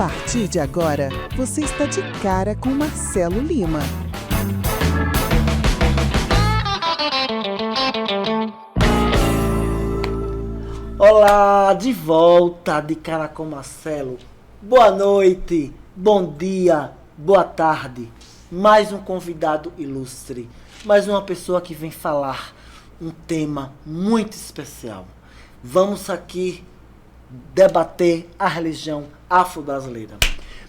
partir de agora, você está de cara com Marcelo Lima. Olá, de volta de cara com Marcelo. Boa noite, bom dia, boa tarde. Mais um convidado ilustre, mais uma pessoa que vem falar um tema muito especial. Vamos aqui debater a religião afro-brasileira.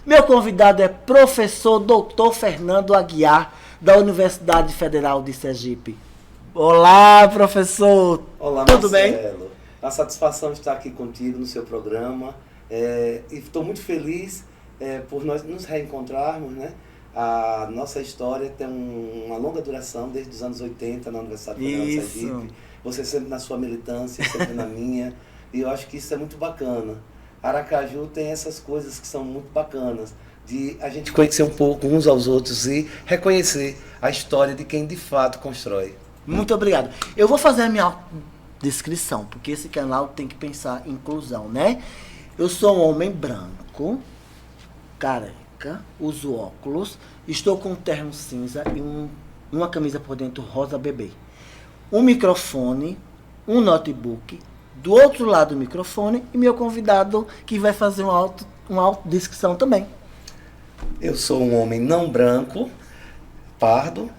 Meu convidado é professor Dr. Fernando Aguiar, da Universidade Federal de Sergipe. Olá, professor. Olá, tudo Marcelo. Bem? A satisfação de estar aqui contigo no seu programa. E estou muito feliz por nós nos reencontrarmos, né? A nossa história tem uma longa duração, desde os anos 80 na Universidade Federal de Sergipe. Você sempre na sua militância, sempre na minha. E eu acho que isso é muito bacana. Aracaju tem essas coisas que são muito bacanas, de a gente conhecer um pouco uns aos outros e reconhecer a história de quem de fato constrói. Muito obrigado. Eu vou fazer a minha descrição, porque esse canal tem que pensar em inclusão, né? Eu sou um homem branco, careca, uso óculos, estou com um terno cinza e uma camisa por dentro rosa bebê. Um microfone, um notebook, do outro lado do microfone e meu convidado que vai fazer uma autodescrição também. Eu sou um homem não branco, pardo,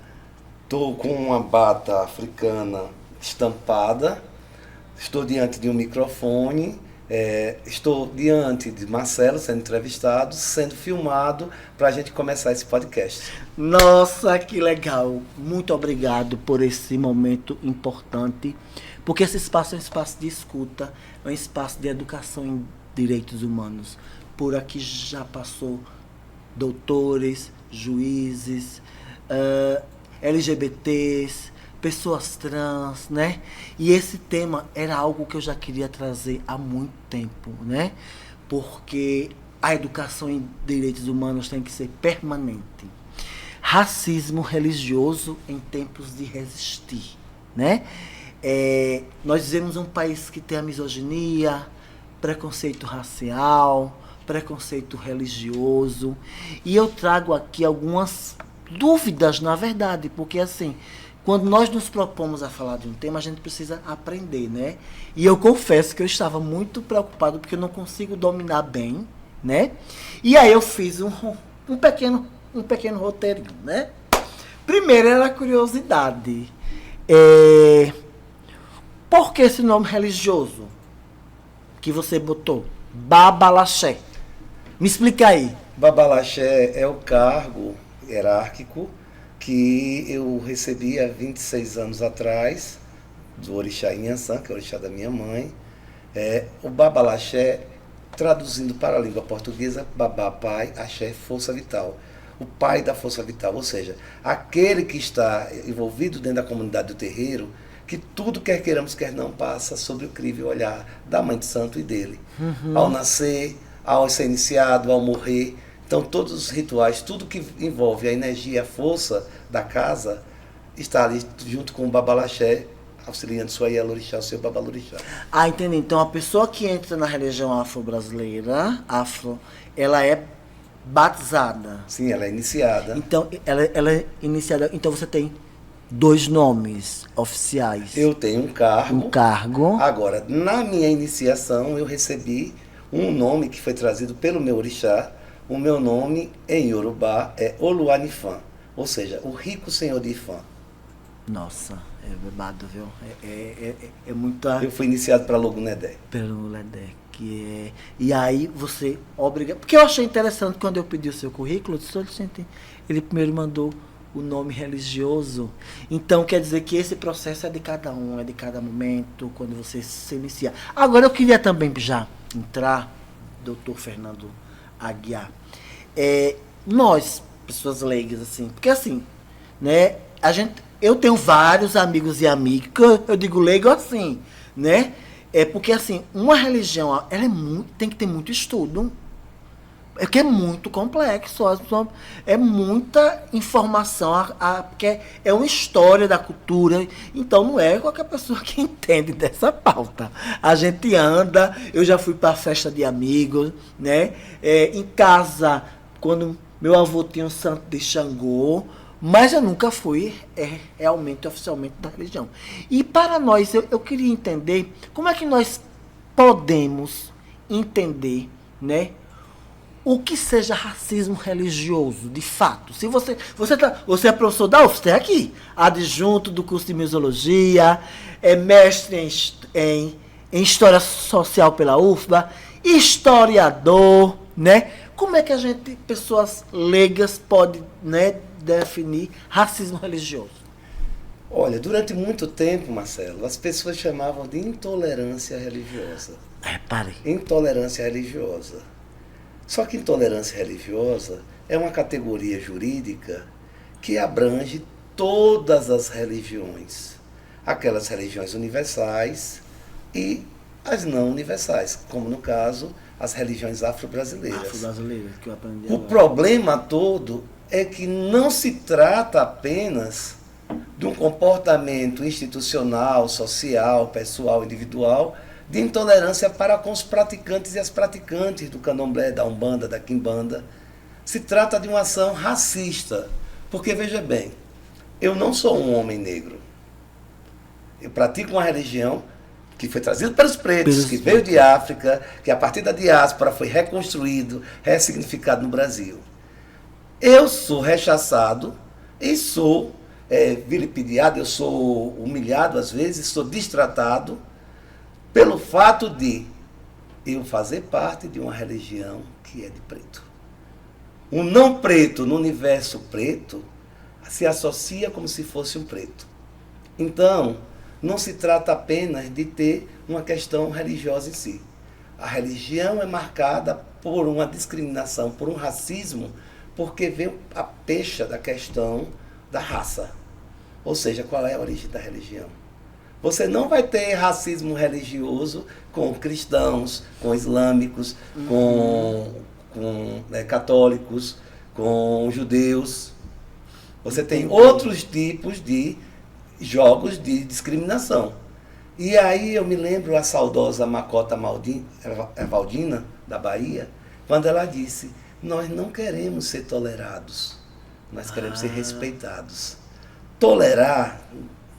estou com uma bata africana estampada, estou diante de um microfone, estou diante de Marcelo sendo entrevistado, sendo filmado para a gente começar esse podcast. Nossa, que legal! Muito obrigado por esse momento importante, porque esse espaço é um espaço de escuta, é um espaço de educação em direitos humanos. Por aqui já passou doutores, juízes, LGBTs, pessoas trans, né? E esse tema era algo que eu já queria trazer há muito tempo, né? Porque a educação em direitos humanos tem que ser permanente. Racismo religioso em tempos de resistir, né? Nós vivemos um país que tem a misoginia, preconceito racial, preconceito religioso, e eu trago aqui algumas dúvidas, na verdade, porque assim, quando nós nos propomos a falar de um tema, a gente precisa aprender, né? E eu confesso que eu estava muito preocupado porque eu não consigo dominar bem, né? E aí eu fiz um pequeno roteirinho, né? Primeiro era a curiosidade. Por que esse nome religioso que você botou? Babalaxé. Me explica aí. Babalaxé é o cargo hierárquico que eu recebi há 26 anos atrás, do orixá Inhansã, que é o orixá da minha mãe. O Babalaxé, traduzindo para a língua portuguesa, Babá, pai, Axé, força vital. O pai da força vital, ou seja, aquele que está envolvido dentro da comunidade do terreiro, que tudo, quer queiramos, quer não, passa sobre o crível olhar da mãe de santo e dele. Ao nascer, ao ser iniciado, ao morrer. Então, todos os rituais, tudo que envolve a energia, a força da casa, está ali junto com o Babalaxé, auxiliando sua Ielorixá, o seu Babalorixá. Ah, entendi. Então, a pessoa que entra na religião afro-brasileira, ela é batizada. Sim, ela é iniciada. Então, ela é iniciada. Então, você tem 2 nomes oficiais. Eu tenho um cargo. Um cargo. Agora, na minha iniciação, eu recebi um nome que foi trazido pelo meu orixá. O meu nome em Yorubá é Oluanifã, ou seja, o rico senhor de Ifã. Nossa, é bebado, viu? É muita... Eu fui iniciado para Logunedé. Pelo Ledé, E aí você obriga... Porque eu achei interessante quando eu pedi o seu currículo, ele primeiro mandou o nome religioso. Então quer dizer que esse processo é de cada um, é de cada momento, quando você se inicia. Agora eu queria também já entrar, doutor Fernando Aguiar. Nós, pessoas leigas, assim, porque assim, né, eu tenho vários amigos e amigas, eu digo leigo assim, né, porque assim, uma religião, ela tem que ter muito estudo, É que é muito complexo, é muita informação, porque é uma história da cultura, então não é qualquer pessoa que entende dessa pauta. A gente anda, eu já fui para festa de amigos, né? Em casa, quando meu avô tinha um santo de Xangô, mas eu nunca fui realmente, oficialmente da religião. E para nós, eu queria entender como é que nós podemos entender, né? O que seja racismo religioso, de fato. Se você é professor da UFSC, é aqui, adjunto do curso de Museologia, é mestre em História Social pela UFBA, historiador, né? Como é que a gente, pessoas leigas, pode, né, definir racismo religioso? Olha, durante muito tempo, Marcelo, as pessoas chamavam de intolerância religiosa. Pare. Intolerância religiosa. Só que intolerância religiosa é uma categoria jurídica que abrange todas as religiões. Aquelas religiões universais e as não universais, como no caso as religiões afro-brasileiras. Afro-brasileiras, que eu aprendi O agora. problema todo é que não se trata apenas de um comportamento institucional, social, pessoal, individual, de intolerância para com os praticantes e as praticantes do candomblé, da umbanda, da quimbanda. Se trata de uma ação racista, porque veja bem, eu não sou um homem negro. Eu pratico uma religião que foi trazida pelos pretos, que veio de África, que a partir da diáspora foi reconstruído, ressignificado no Brasil. Eu sou rechaçado e sou vilipendiado, eu sou humilhado às vezes, sou destratado pelo fato de eu fazer parte de uma religião que é de preto. Um não preto no universo preto se associa como se fosse um preto. Então, não se trata apenas de ter uma questão religiosa em si. A religião é marcada por uma discriminação, por um racismo, porque vem a pecha da questão da raça. Ou seja, qual é a origem da religião? Você não vai ter racismo religioso com cristãos, com islâmicos, com católicos, com judeus. Você tem outros tipos de jogos de discriminação. E aí eu me lembro a saudosa Macota Evaldina, da Bahia, quando ela disse: nós não queremos ser tolerados, nós queremos ser respeitados. Tolerar,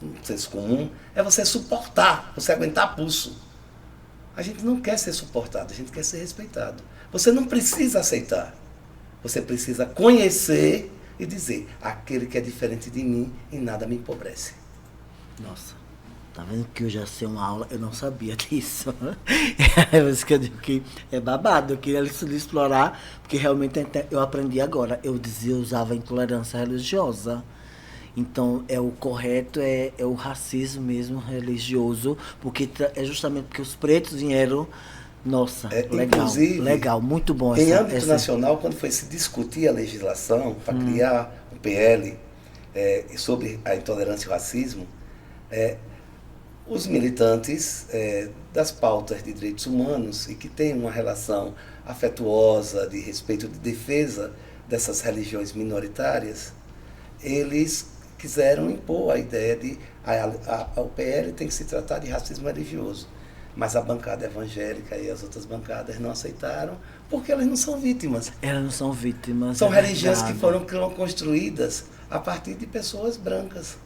no senso comum, é você suportar, você aguentar pulso. A gente não quer ser suportado, a gente quer ser respeitado. Você não precisa aceitar, você precisa conhecer e dizer: aquele que é diferente de mim em nada me empobrece. Nossa, tá vendo que eu já sei uma aula, eu não sabia disso. É por isso que eu digo que é babado, eu queria explorar, porque realmente eu aprendi agora. Eu usava intolerância religiosa. Então, o correto é o racismo mesmo religioso, porque é justamente porque os pretos vieram. Nossa, legal, muito bom. Em âmbito nacional, quando foi se discutir a legislação para criar um PL sobre a intolerância e o racismo, os militantes das pautas de direitos humanos e que têm uma relação afetuosa, de respeito, de defesa dessas religiões minoritárias, eles quiseram impor a ideia de o PL tem que se tratar de racismo religioso. Mas a bancada evangélica e as outras bancadas não aceitaram, porque elas não são vítimas. Elas não são vítimas. São religiões que foram construídas a partir de pessoas brancas,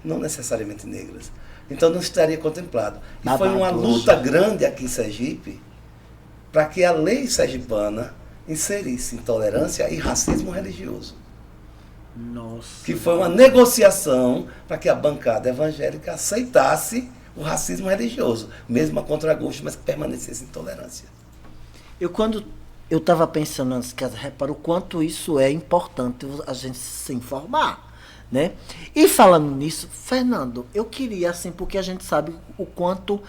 não necessariamente negras. Então não estaria contemplado. E foi uma luta grande aqui em Sergipe para que a lei sergipana inserisse intolerância e racismo religioso. Nossa. Que foi uma negociação para que a bancada evangélica aceitasse o racismo religioso, mesmo a contragosto, mas que permanecesse intolerância. Quando eu estava pensando antes, repara o quanto isso é importante a gente se informar, né? E falando nisso, Fernando, eu queria, assim, porque a gente sabe o quanto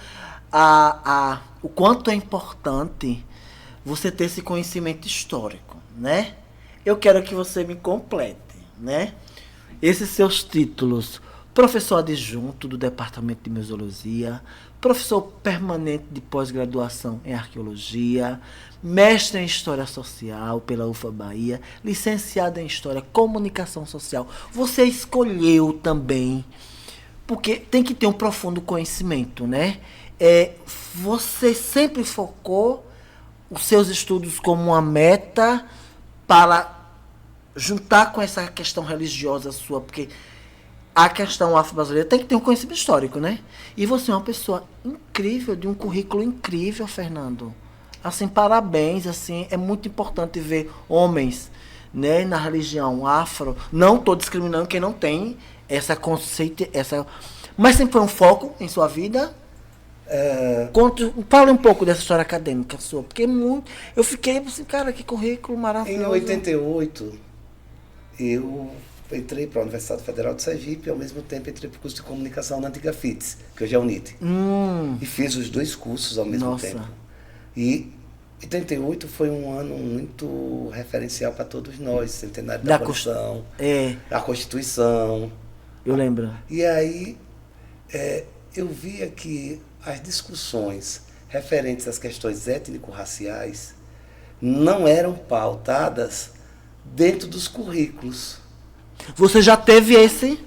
o quanto é importante você ter esse conhecimento histórico, né? Eu quero que você me complete, né? Esses seus títulos: professor adjunto do Departamento de Museologia, professor permanente de pós-graduação em arqueologia, mestre em História Social pela UFA Bahia, licenciado em História, Comunicação Social. Você escolheu também, porque tem que ter um profundo conhecimento, né? Você sempre focou os seus estudos como uma meta para juntar com essa questão religiosa sua, porque a questão afro-brasileira tem que ter um conhecimento histórico, né? E você é uma pessoa incrível, de um currículo incrível, Fernando. Assim, parabéns, assim, é muito importante ver homens, né, na religião afro. Não estou discriminando quem não tem essa conceito, mas sempre foi um foco em sua vida. Fale um pouco dessa história acadêmica sua, porque eu fiquei assim, cara, que currículo maravilhoso. Em 88, eu entrei para a Universidade Federal de Sergipe e, ao mesmo tempo, entrei para o curso de comunicação na antiga FITS, que hoje é a UNIT. E fiz os 2 cursos ao mesmo tempo. E 88 foi um ano muito referencial para todos nós, centenário da abolição, a Constituição. Eu lembro. E aí eu via que as discussões referentes às questões étnico-raciais não eram pautadas dentro dos currículos. Você já teve esse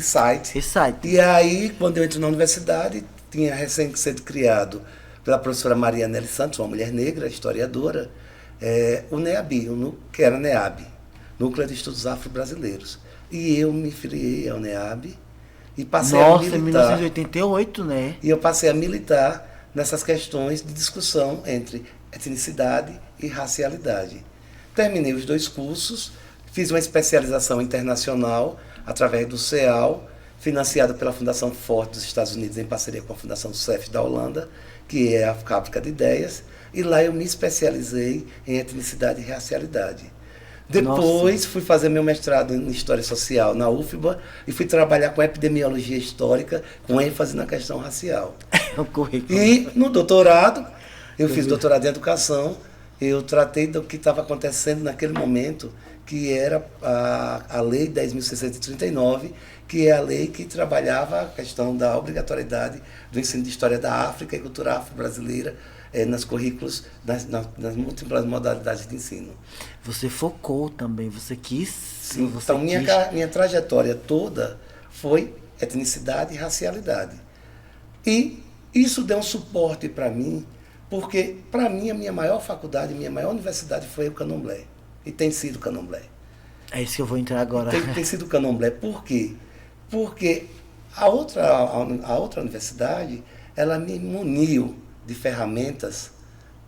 site. E aí, quando eu entro na universidade, tinha recém sido criado pela professora Maria Nelly Santos, uma mulher negra, historiadora, o NEAB, que era NEAB, Núcleo de Estudos Afro-Brasileiros. E eu me filiei ao NEAB e passei a militar. Em 1988, né? E eu passei a militar nessas questões de discussão entre etnicidade e racialidade. Terminei os 2 cursos, fiz uma especialização internacional através do CEAL, financiada pela Fundação Ford dos Estados Unidos, em parceria com a Fundação CEF da Holanda, que é a fábrica de ideias, e lá eu me especializei em etnicidade e racialidade. Depois fui fazer meu mestrado em História Social na UFBA e fui trabalhar com epidemiologia histórica, com ênfase na questão racial. E no doutorado, eu fiz doutorado em educação, eu tratei do que estava acontecendo naquele momento, que era a Lei 10.639, que é a lei que trabalhava a questão da obrigatoriedade do ensino de História da África e cultura afro-brasileira nos currículos, nas múltiplas modalidades de ensino. Você focou também, você quis... Sim, então minha trajetória toda foi etnicidade e racialidade. E isso deu um suporte para mim, porque para mim a minha maior faculdade, a minha maior universidade foi o Candomblé. E tem sido o Candomblé. É isso que eu vou entrar agora. Tem sido o Candomblé. Por quê? Porque a outra universidade, ela me muniu de ferramentas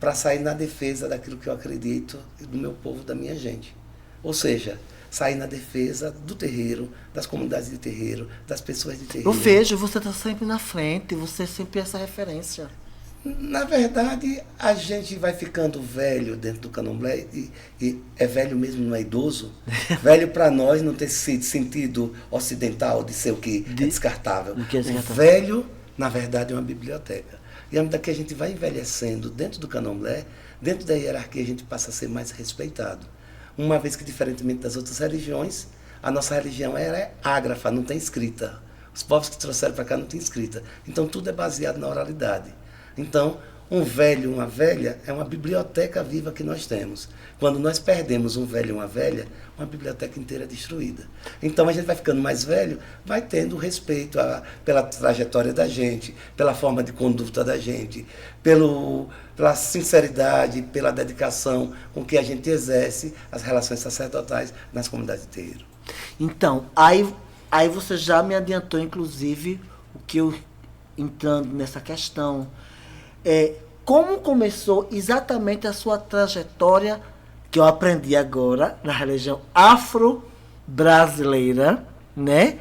para sair na defesa daquilo que eu acredito do meu povo, da minha gente. Ou seja, sair na defesa do terreiro, das comunidades de terreiro, das pessoas de terreiro. Eu vejo, você está sempre na frente, você sempre é essa referência. Na verdade, a gente vai ficando velho dentro do Candomblé, e é velho mesmo, não é idoso. Velho para nós não tem esse sentido ocidental de ser o que é descartável. O velho, na verdade, é uma biblioteca. E à medida que a gente vai envelhecendo dentro do Candomblé, dentro da hierarquia a gente passa a ser mais respeitado. Uma vez que, diferentemente das outras religiões, a nossa religião é ágrafa, não tem escrita. Os povos que trouxeram para cá não tem escrita. Então tudo é baseado na oralidade. Então, um velho, uma velha, é uma biblioteca viva que nós temos. Quando nós perdemos um velho e uma velha, uma biblioteca inteira é destruída. Então, a gente vai ficando mais velho, vai tendo respeito pela trajetória da gente, pela forma de conduta da gente, pela sinceridade, pela dedicação com que a gente exerce as relações sacerdotais nas comunidades de terreiro. Então, aí você já me adiantou, inclusive, o que eu, entrando nessa questão... como começou exatamente a sua trajetória, que eu aprendi agora, na religião afro-brasileira, né?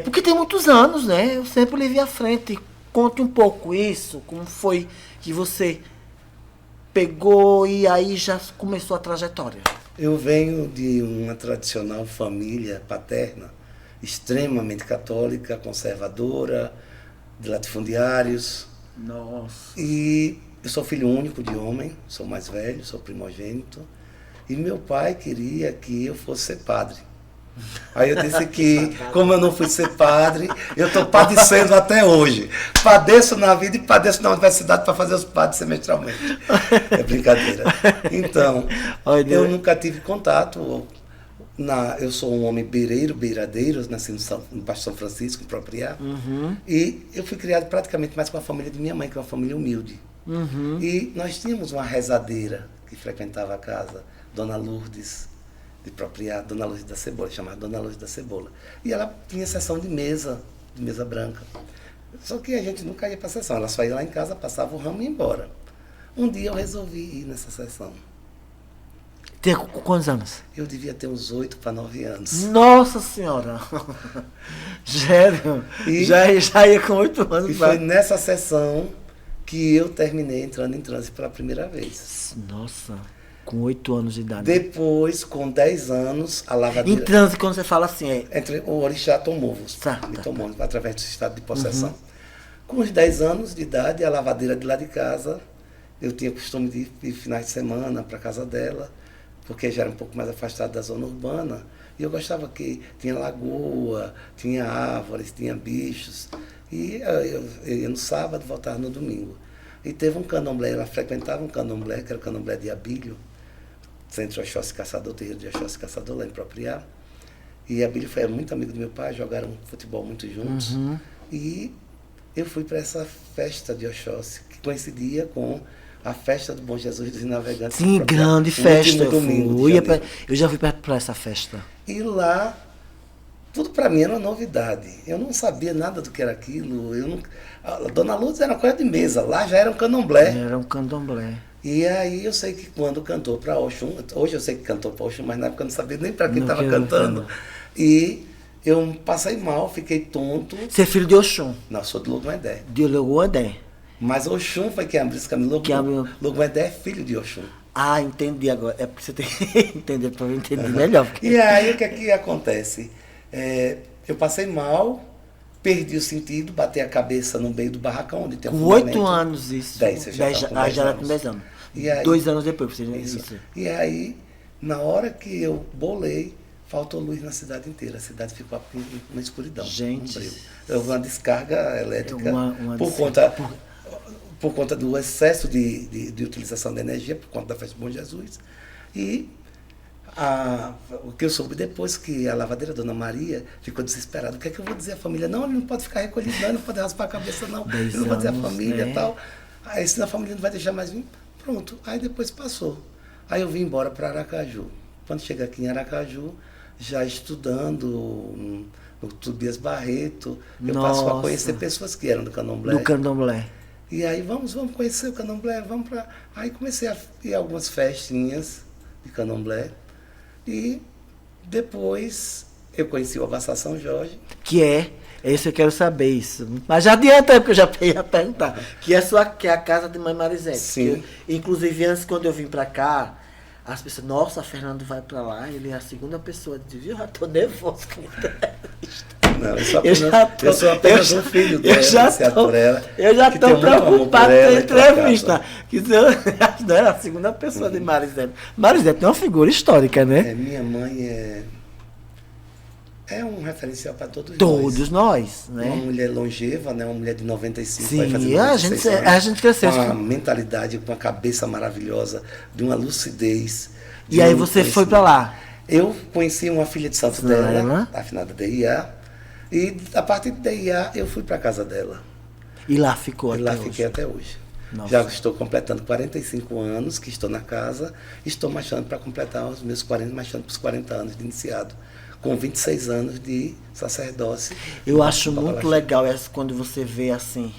Porque tem muitos anos, né? Eu sempre lhe vi à frente. Conte um pouco isso, como foi que você pegou e aí já começou a trajetória. Eu venho de uma tradicional família paterna, extremamente católica, conservadora, de latifundiários. Nossa. E eu sou filho único de homem, sou mais velho, sou primogênito. E meu pai queria que eu fosse ser padre. Aí eu disse que, como eu não fui ser padre, eu estou padecendo até hoje. Padeço na vida e padeço na universidade para fazer os padres semestralmente. É brincadeira. Então, eu nunca tive contato. Eu sou um homem beiradeiro, nasci no Baixo São Francisco, em Propriá. E eu fui criado praticamente mais com a família de minha mãe, que é uma família humilde. E nós tínhamos uma rezadeira que frequentava a casa, Dona Lourdes, de Propriá, Dona Lourdes da Cebola, chamada Dona Lourdes da Cebola. E ela tinha sessão de mesa branca. Só que a gente nunca ia para a sessão, ela só ia lá em casa, passava o ramo e ia embora. Um dia eu resolvi ir nessa sessão. Tem quantos anos? Eu devia ter uns 8 para 9 anos. Nossa Senhora! Já ia com 8 anos. E foi nessa sessão que eu terminei entrando em transe pela primeira vez. Nossa, com 8 anos de idade. Depois, com 10 anos, a lavadeira... Em transe, quando você fala assim, Entre o orixá tomou-vos, tomou através do estado de possessão. Com os 10 anos de idade, a lavadeira de lá de casa, eu tinha costume de ir finais de semana para a casa dela, porque já era um pouco mais afastado da zona urbana, e eu gostava que tinha lagoa, tinha árvores, tinha bichos, e eu ia no sábado, voltava no domingo. E teve um candomblé, ela frequentava um candomblé, que era o candomblé de Abílio, Centro Oxóssi Caçador, terreiro de Oxóssi Caçador, lá em Propriá. E Abílio foi muito amigo do meu pai, jogaram futebol muito juntos. E eu fui para essa festa de Oxóssi, que coincidia com a festa do Bom Jesus dos Navegantes. Sim, grande festa. Eu já fui para essa festa. E lá, tudo para mim era uma novidade. Eu não sabia nada do que era aquilo. A Dona Lourdes era uma coisa de mesa, lá já era um candomblé. Era um candomblé. E aí eu sei que quando cantou para Oxum, hoje eu sei que cantou para Oxum, mas na época eu não sabia nem para quem estava cantando. E eu passei mal, fiquei tonto. Você é filho de Oxum? Não, sou de Logoedé. De Logoedé. Mas Oxum foi quem abriu esse caminho. Logoedé é filho de Oxum. Ah, entendi agora. É porque você tem que entender para eu entender melhor. Porque... E aí o que é que acontece? Eu passei mal, perdi o sentido, bati a cabeça no meio do barracão, onde tem um fundamento. Com 8 anos isso. 10, você já era com 10 anos. E aí, 2 anos depois, você isso. E aí, na hora que eu bolei, faltou luz na cidade inteira. A cidade ficou uma escuridão. Gente. Houve uma descarga elétrica por conta do excesso de utilização de energia, por conta da festa do Bom Jesus. E o que eu soube depois, que a lavadeira Dona Maria ficou desesperada. O que é que eu vou dizer à família? Não, ele não pode ficar recolhido, não, ele não pode raspar a cabeça, não. Ele não pode dizer à família e tal. Aí, senão a família não vai deixar mais vir. Pronto. Aí depois passou. Aí eu vim embora para Aracaju. Quando cheguei aqui em Aracaju, já estudando no Tobias Barreto, eu passo a conhecer pessoas que eram do candomblé. Do candomblé. E aí, vamos conhecer o candomblé, vamos para... Aí comecei a ir a algumas festinhas de candomblé. E depois eu conheci o Abassá São Jorge. Que é isso eu quero saber isso. Mas já adianta aí, porque eu já ia perguntar. Que é a casa de Mãe Marisete. Sim. Inclusive, antes, quando eu vim para cá, as pessoas, nossa, Fernando vai para lá, ele é a segunda pessoa. Eu já tô nervoso com Não, eu sou apenas um filho dela, eu já estou preocupado com a entrevista. Que não era a segunda pessoa de Marisete. Marisete é uma figura histórica, né? Minha mãe é um referencial para todos nós. Né? Uma mulher longeva, né? Uma mulher de 95. Sim, a gente cresceu. Com uma mentalidade, com uma cabeça maravilhosa, de uma lucidez. E aí você foi para lá? Eu conheci uma filha de santo dela, a afinada DIA. E a partir de DIA eu fui para a casa dela. E lá ficou até hoje? E lá fiquei até hoje. Nossa. Já estou completando 45 anos que estou na casa. Estou marchando para completar os meus 40, marchando para os 40 anos de iniciado. Com 26 anos de sacerdócio. Eu acho muito legal quando você vê assim...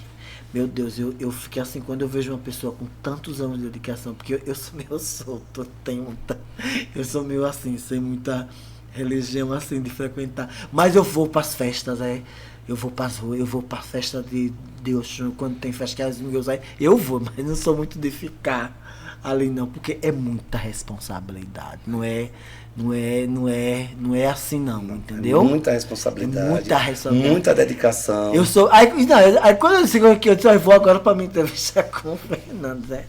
Meu Deus, eu fiquei assim quando eu vejo uma pessoa com tantos anos de dedicação. Porque eu sou meio solto, eu sou meio assim, sem muita... religião assim de frequentar, mas eu vou para as festas, eu vou para as ruas, eu vou para festa de Oxum, quando tem festa que meus aí, eu vou, mas não sou muito de ficar ali não, porque é muita responsabilidade, não é assim não, entendeu? Muita responsabilidade. Muita responsabilidade. Muita dedicação. Eu sou. Aí quando eu sigo aqui, eu disse, eu vou agora para me entrevistar com o Fernando, né?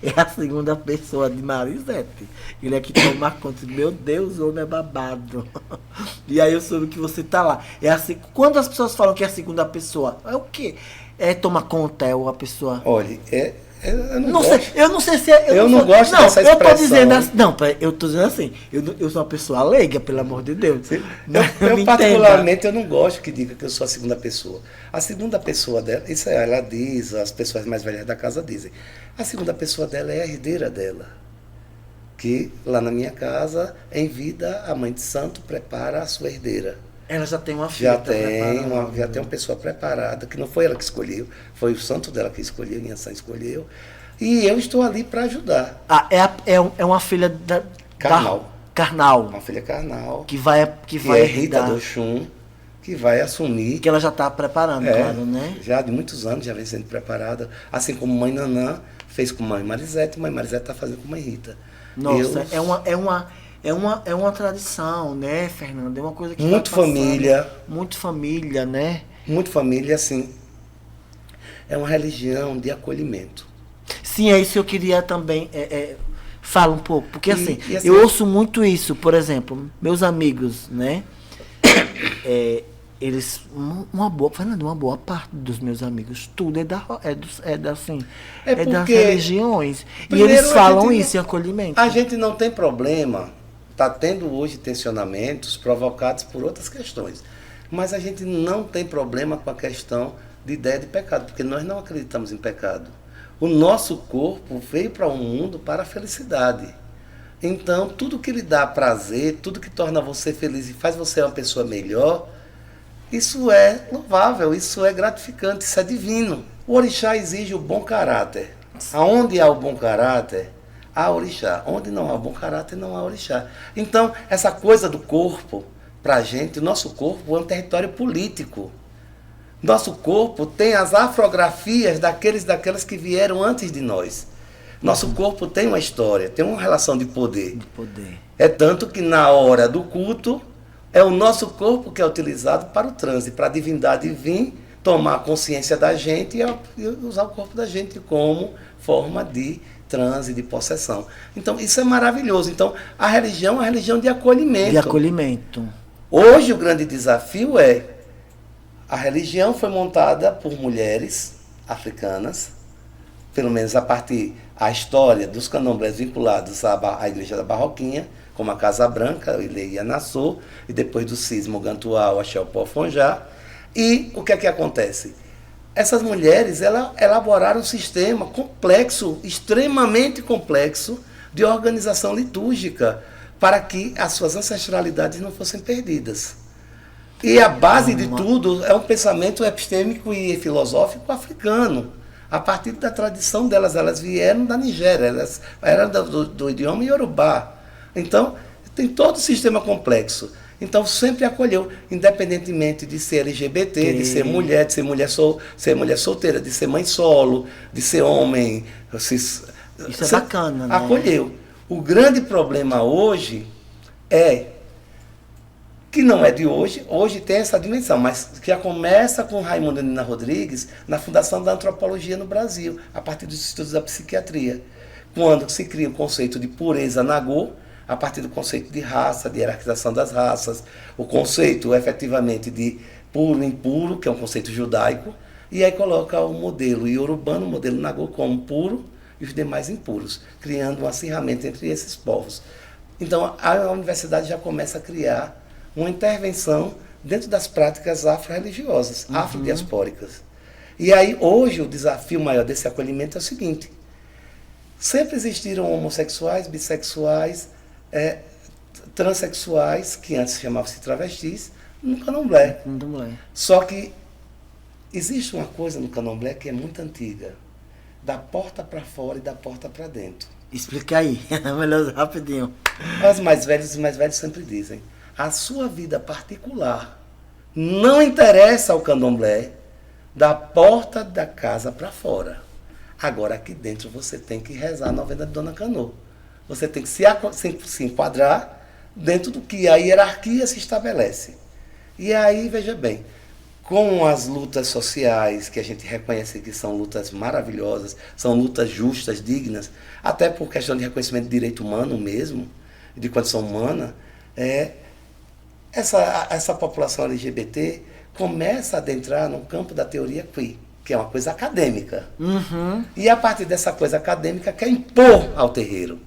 É a segunda pessoa de Marisete. Ele é que toma conta. Meu Deus, o homem é babado. E aí eu soube que você tá lá. É assim, quando as pessoas falam que é a segunda pessoa, é o quê? É tomar conta, é uma pessoa. Olha, eu não sei, eu não sei se é. Eu não gosto dessa expressão. Eu tô dizendo assim, não, eu tô dizendo assim, eu sou uma pessoa leiga, pelo amor de Deus. Eu particularmente, eu não gosto que diga que eu sou a segunda pessoa. A segunda pessoa dela, isso ela diz, as pessoas mais velhas da casa dizem, a segunda pessoa dela é a herdeira dela. Que lá na minha casa, em vida, a mãe de santo prepara a sua herdeira. Ela já tem uma filha. Já tem uma pessoa preparada, que não foi ela que escolheu, foi o santo dela que escolheu, Inhansã escolheu. E eu estou ali para ajudar. Ah, é uma filha carnal. Carnal. Uma filha carnal. Que vai é Rita do Oxum, que vai assumir. Que ela já está preparando, claro, né? Já de muitos anos, já vem sendo preparada. Assim como mãe Nanã fez com mãe Marisete está fazendo com mãe Rita. Nossa, é uma tradição, né, Fernando? É uma coisa que muito família. Muito família, né? Muito família, assim. É uma religião de acolhimento. Sim, é isso que eu queria também falar um pouco. Porque assim, eu ouço muito isso, por exemplo, meus amigos, né? Eles, Fernando, uma boa parte dos meus amigos, tudo das religiões. E eles falam isso em acolhimento. A gente não tem problema, está tendo hoje tensionamentos provocados por outras questões. Mas a gente não tem problema com a questão de ideia de pecado, porque nós não acreditamos em pecado. O nosso corpo veio para o mundo para a felicidade. Então, tudo que lhe dá prazer, tudo que torna você feliz e faz você uma pessoa melhor, isso é louvável, isso é gratificante, isso é divino. O orixá exige o bom caráter. Aonde há o bom caráter, há orixá. Onde não há o bom caráter, não há orixá. Então, essa coisa do corpo, para a gente, o nosso corpo é um território político. Nosso corpo tem as afrografias daquelas que vieram antes de nós. Nosso corpo tem uma história, tem uma relação de poder. É tanto que na hora do culto, é o nosso corpo que é utilizado para o transe, para a divindade vir, tomar consciência da gente e usar o corpo da gente como forma de transe, de possessão. Então, isso é maravilhoso. Então, a religião é uma religião de acolhimento. De acolhimento. Hoje, o grande desafio a religião foi montada por mulheres africanas, pelo menos a partir da história dos candomblés vinculados à Igreja da Barroquinha, como a Casa Branca, o Ilê Nassau, e depois do cisma o Gantuá, o Axé, o Pofonjá. E o que é que acontece? Essas mulheres elaboraram um sistema complexo, extremamente complexo, de organização litúrgica, para que as suas ancestralidades não fossem perdidas. E a base de tudo é um pensamento epistêmico e filosófico africano. A partir da tradição delas, elas vieram da Nigéria, elas eram do idioma Yorubá. Então, tem todo o sistema complexo. Então, sempre acolheu, independentemente de ser LGBT, de ser mulher, ser mulher solteira, de ser mãe solo, de ser homem. Isso é bacana, né? Acolheu. O grande problema hoje que não é de hoje tem essa dimensão, mas que já começa com Raimundo Nina Rodrigues na fundação da antropologia no Brasil, a partir dos estudos da psiquiatria, quando se cria o conceito de pureza nagô, a partir do conceito de raça, de hierarquização das raças, o conceito efetivamente de puro e impuro, que é um conceito judaico, e aí coloca o modelo iorubano, o modelo nagô como puro e os demais impuros, criando um acirramento entre esses povos. Então a universidade já começa a criar uma intervenção dentro das práticas afro-religiosas, afrodiaspóricas. E aí, hoje, o desafio maior desse acolhimento é o seguinte: sempre existiram homossexuais, bissexuais, transexuais, que antes chamavam-se travestis, no candomblé. Só que existe uma coisa no candomblé que é muito antiga, da porta para fora e da porta para dentro. Explica aí, melhor rapidinho. Os mais velhos sempre dizem: a sua vida particular Não interessa ao candomblé da porta da casa para fora. Agora, aqui dentro, você tem que rezar a novena de Dona Canoa. Você tem que se enquadrar dentro do que a hierarquia se estabelece. E aí, veja bem, com as lutas sociais, que a gente reconhece que são lutas maravilhosas, são lutas justas, dignas, até por questão de reconhecimento de direito humano mesmo, de condição humana, essa população LGBT começa a adentrar no campo da teoria queer, que é uma coisa acadêmica. Uhum. E a partir dessa coisa acadêmica quer impor ao terreiro.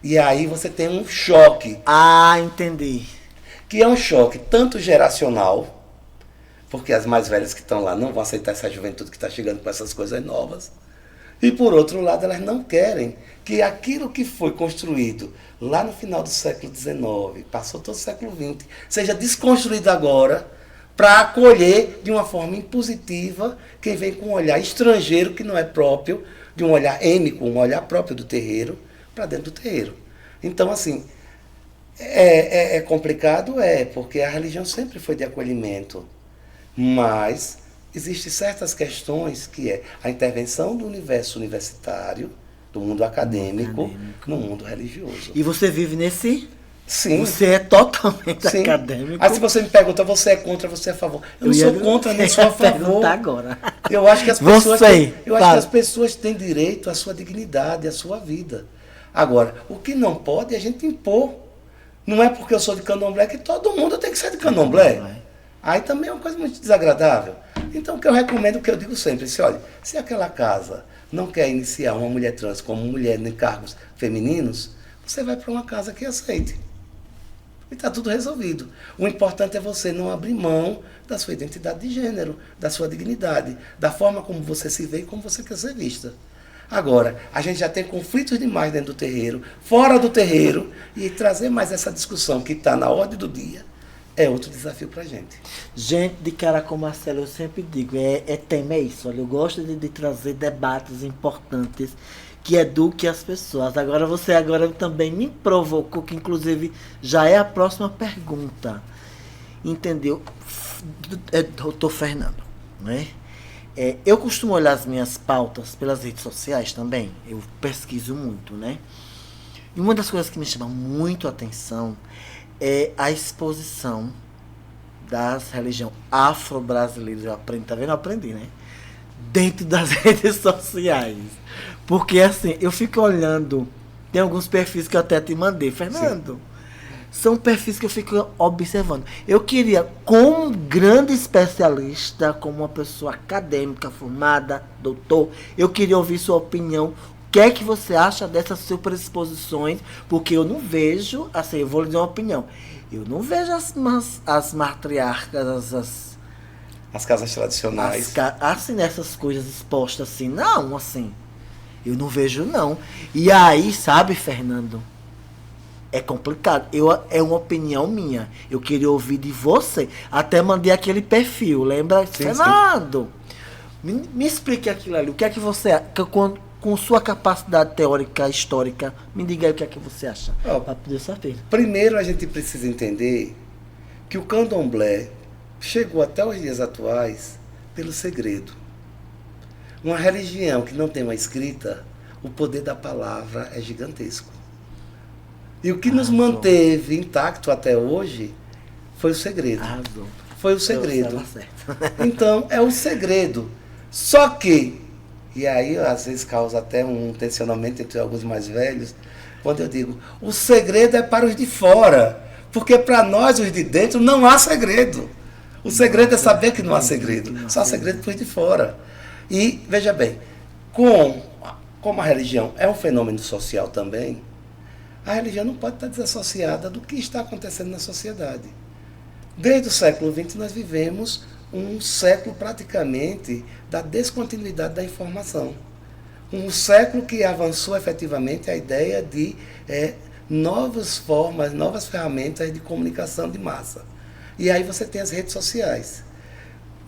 E aí você tem um choque. Ah, entendi. Que é um choque tanto geracional, porque as mais velhas que estão lá não vão aceitar essa juventude que está chegando com essas coisas novas. E por outro lado, elas não querem que aquilo que foi construído lá no final do século XIX, passou todo o século XX, seja desconstruído agora para acolher de uma forma impositiva quem vem com um olhar estrangeiro que não é próprio, de um olhar êmico, um olhar próprio do terreiro, para dentro do terreiro. Então, assim, é complicado, porque a religião sempre foi de acolhimento, mas existem certas questões que é a intervenção do universo universitário, do mundo acadêmico, no mundo religioso. E você vive nesse? Sim. Você é totalmente Sim. acadêmico. Aí se você me pergunta, você é contra, você é a favor? Eu não sou contra, nem sou a favor. Agora. Eu acho que as pessoas acho que as pessoas têm direito à sua dignidade, à sua vida. Agora, o que não pode é a gente impor. Não é porque eu sou de candomblé que todo mundo tem que ser de candomblé. Aí também é uma coisa muito desagradável. Então, o que eu recomendo, o que eu digo sempre, olha, se aquela casa não quer iniciar uma mulher trans como mulher em cargos femininos, você vai para uma casa que aceite. E está tudo resolvido. O importante é você não abrir mão da sua identidade de gênero, da sua dignidade, da forma como você se vê e como você quer ser vista. Agora, a gente já tem conflitos demais dentro do terreiro, fora do terreiro, e trazer mais essa discussão que está na ordem do dia é outro desafio para a gente. Gente de cara com Marcelo, eu sempre digo, tema é isso. Olha, eu gosto de trazer debates importantes que eduquem as pessoas. Agora você também me provocou, que inclusive já é a próxima pergunta. Entendeu? Doutor Fernando, né? Eu costumo olhar as minhas pautas pelas redes sociais também. Eu pesquiso muito, né? E uma das coisas que me chama muito a atenção é a exposição das religiões afro-brasileiras. Eu aprendi, tá vendo? Eu aprendi, né? Dentro das redes sociais. Porque, assim, eu fico olhando, tem alguns perfis que eu até te mandei, Fernando. Sim. São perfis que eu fico observando. Eu queria, como um grande especialista, como uma pessoa acadêmica, formada, doutor, eu queria ouvir sua opinião. O que é que você acha dessas superexposições? Porque eu não vejo, assim, eu vou lhe dar uma opinião. Eu não vejo as matriarcas, as casas tradicionais. Assim, essas coisas expostas assim. Não, assim. Eu não vejo, não. E aí, sabe, Fernando? É complicado. É uma opinião minha. Eu queria ouvir de você. Até mandei aquele perfil, lembra? Sim, Fernando, sim. Me explique aquilo ali. O que é que você acha? Com sua capacidade teórica, histórica, me diga aí o que é que você acha. Para poder saber. Primeiro, a gente precisa entender que o candomblé chegou até os dias atuais pelo segredo. Uma religião que não tem uma escrita, o poder da palavra é gigantesco. E o que nos manteve intacto até hoje foi o segredo. Foi o segredo. Então, é o segredo. Só que, e aí às vezes causa até um tensionamento entre alguns mais velhos, quando eu digo, o segredo é para os de fora. Porque para nós, os de dentro, não há segredo. O segredo é saber que não há segredo. Só há segredo para os de fora. E, veja bem, como a religião é um fenômeno social também, a religião não pode estar desassociada do que está acontecendo na sociedade. Desde o século XX, nós vivemos um século praticamente da descontinuidade da informação. Um século que avançou efetivamente a ideia de novas formas, novas ferramentas de comunicação de massa. E aí você tem as redes sociais.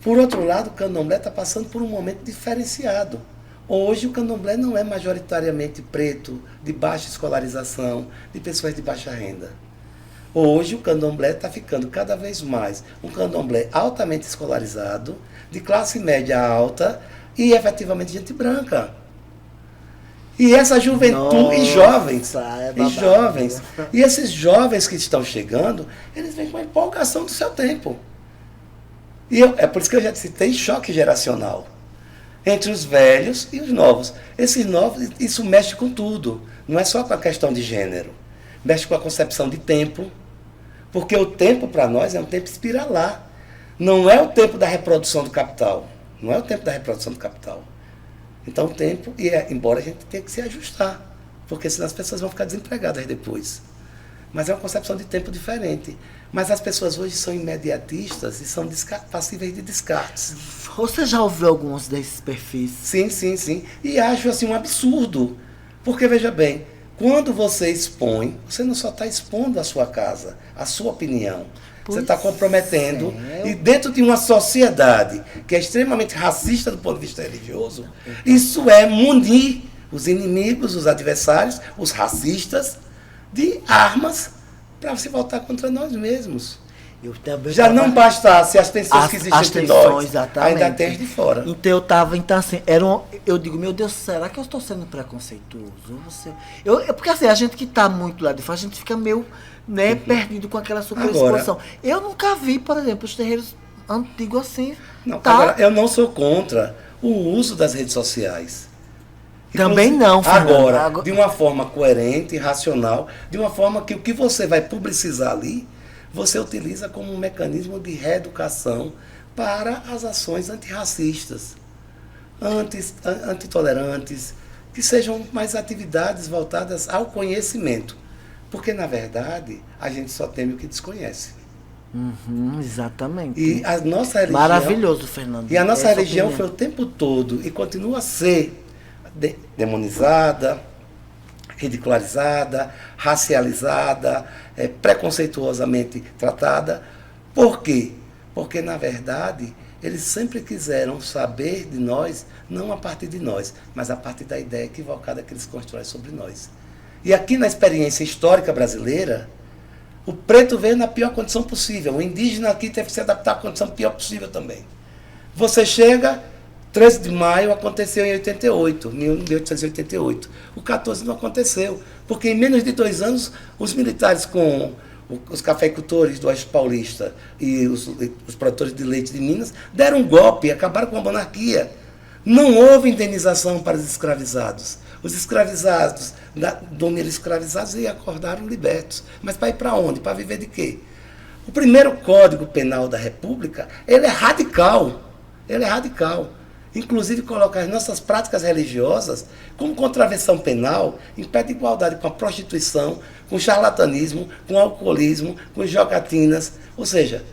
Por outro lado, o candomblé está passando por um momento diferenciado. Hoje o candomblé não é majoritariamente preto, de baixa escolarização, de pessoas de baixa renda. Hoje o candomblé está ficando cada vez mais um candomblé altamente escolarizado, de classe média alta e efetivamente gente branca. E essa juventude, e jovens, e jovens. E esses jovens que estão chegando, eles vêm com a empolgação do seu tempo. É por isso que eu já citei choque geracional. Entre os velhos e os novos. Esses novos, isso mexe com tudo. Não é só com a questão de gênero. Mexe com a concepção de tempo. Porque o tempo para nós é um tempo espiralar. Não é o tempo da reprodução do capital. Não é o tempo da reprodução do capital. Então o tempo, embora a gente tenha que se ajustar. Porque senão as pessoas vão ficar desempregadas depois. Mas é uma concepção de tempo diferente. Mas as pessoas hoje são imediatistas e são passíveis de descartes. Você já ouviu alguns desses perfis? Sim, sim, sim. E acho assim um absurdo. Porque, veja bem, quando você expõe, você não só está expondo a sua casa, a sua opinião. Você está comprometendo. E dentro de uma sociedade que é extremamente racista do ponto de vista religioso, isso é munir os inimigos, os adversários, os racistas, de armas para se voltar contra nós mesmos. Já não bastasse as tensões que existem entre nós, exatamente. Ainda tem as de fora. Então então assim, eu digo, meu Deus, será que eu estou sendo preconceituoso? Porque assim, a gente que está muito lá de fora, a gente fica meio, né, perdido com aquela superexposição. Eu nunca vi, por exemplo, os terreiros antigos assim. Não, agora, eu não sou contra o uso das redes sociais. Também não, Fernando. Agora, de uma forma coerente, racional, de uma forma que o que você vai publicizar ali, você utiliza como um mecanismo de reeducação para as ações antirracistas, antitolerantes, que sejam mais atividades voltadas ao conhecimento. Porque, na verdade, a gente só teme o que desconhece. Exatamente. E a nossa religião... Maravilhoso, Fernando. E a nossa religião foi o tempo todo, e continua a ser demonizada, ridicularizada, racializada, preconceituosamente tratada. Por quê? Porque, na verdade, eles sempre quiseram saber de nós, não a partir de nós, mas a partir da ideia equivocada que eles constroem sobre nós. E aqui na experiência histórica brasileira, o preto veio na pior condição possível. O indígena aqui teve que se adaptar à condição pior possível também. Você chega... 13 de maio aconteceu em 1888. O 14 não aconteceu, porque em menos de 2 anos, os militares com os cafeicultores do Oeste Paulista e os produtores de leite de Minas deram um golpe, acabaram com a monarquia. Não houve indenização para os escravizados. Os escravizados, dormiram escravizados e acordaram libertos. Mas para ir para onde? Para viver de quê? O primeiro Código Penal da República, ele é radical. Ele é radical. Inclusive colocar as nossas práticas religiosas como contravenção penal, impede igualdade com a prostituição, com o charlatanismo, com o alcoolismo, com as jogatinas, ou seja,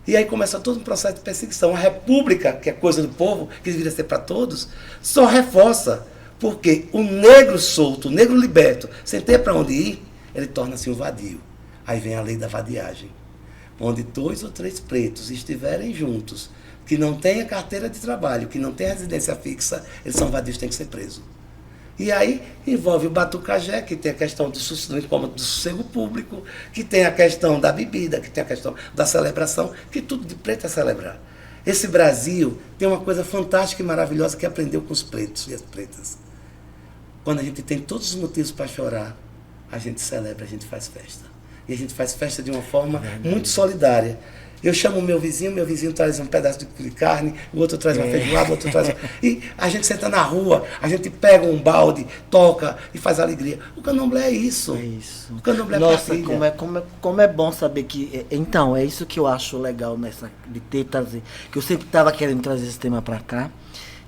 e aí começa todo um processo de perseguição. A república, que é coisa do povo, que deveria ser para todos, só reforça, porque o negro solto, o negro liberto, sem ter para onde ir, ele torna-se um vadio. Aí vem a lei da vadiagem, onde 2 ou 3 pretos estiverem juntos, que não tenha carteira de trabalho, que não tenha residência fixa, eles são vadios, têm que ser presos. E aí envolve o batucajé, que tem a questão do incômodo do sossego público, que tem a questão da bebida, que tem a questão da celebração, que tudo de preto é celebrar. Esse Brasil tem uma coisa fantástica e maravilhosa que aprendeu com os pretos e as pretas. Quando a gente tem todos os motivos para chorar, a gente celebra, a gente faz festa. E a gente faz festa de uma forma muito solidária. Eu chamo o meu vizinho traz um pedaço de carne, o outro traz uma feijoada, o outro traz... E a gente senta na rua, a gente pega um balde, toca e faz alegria. O candomblé é isso. É isso. O candomblé é Nossa, partilha. como é bom saber que... Então, é isso que eu acho legal de trazer, que eu sempre estava querendo trazer esse tema para cá,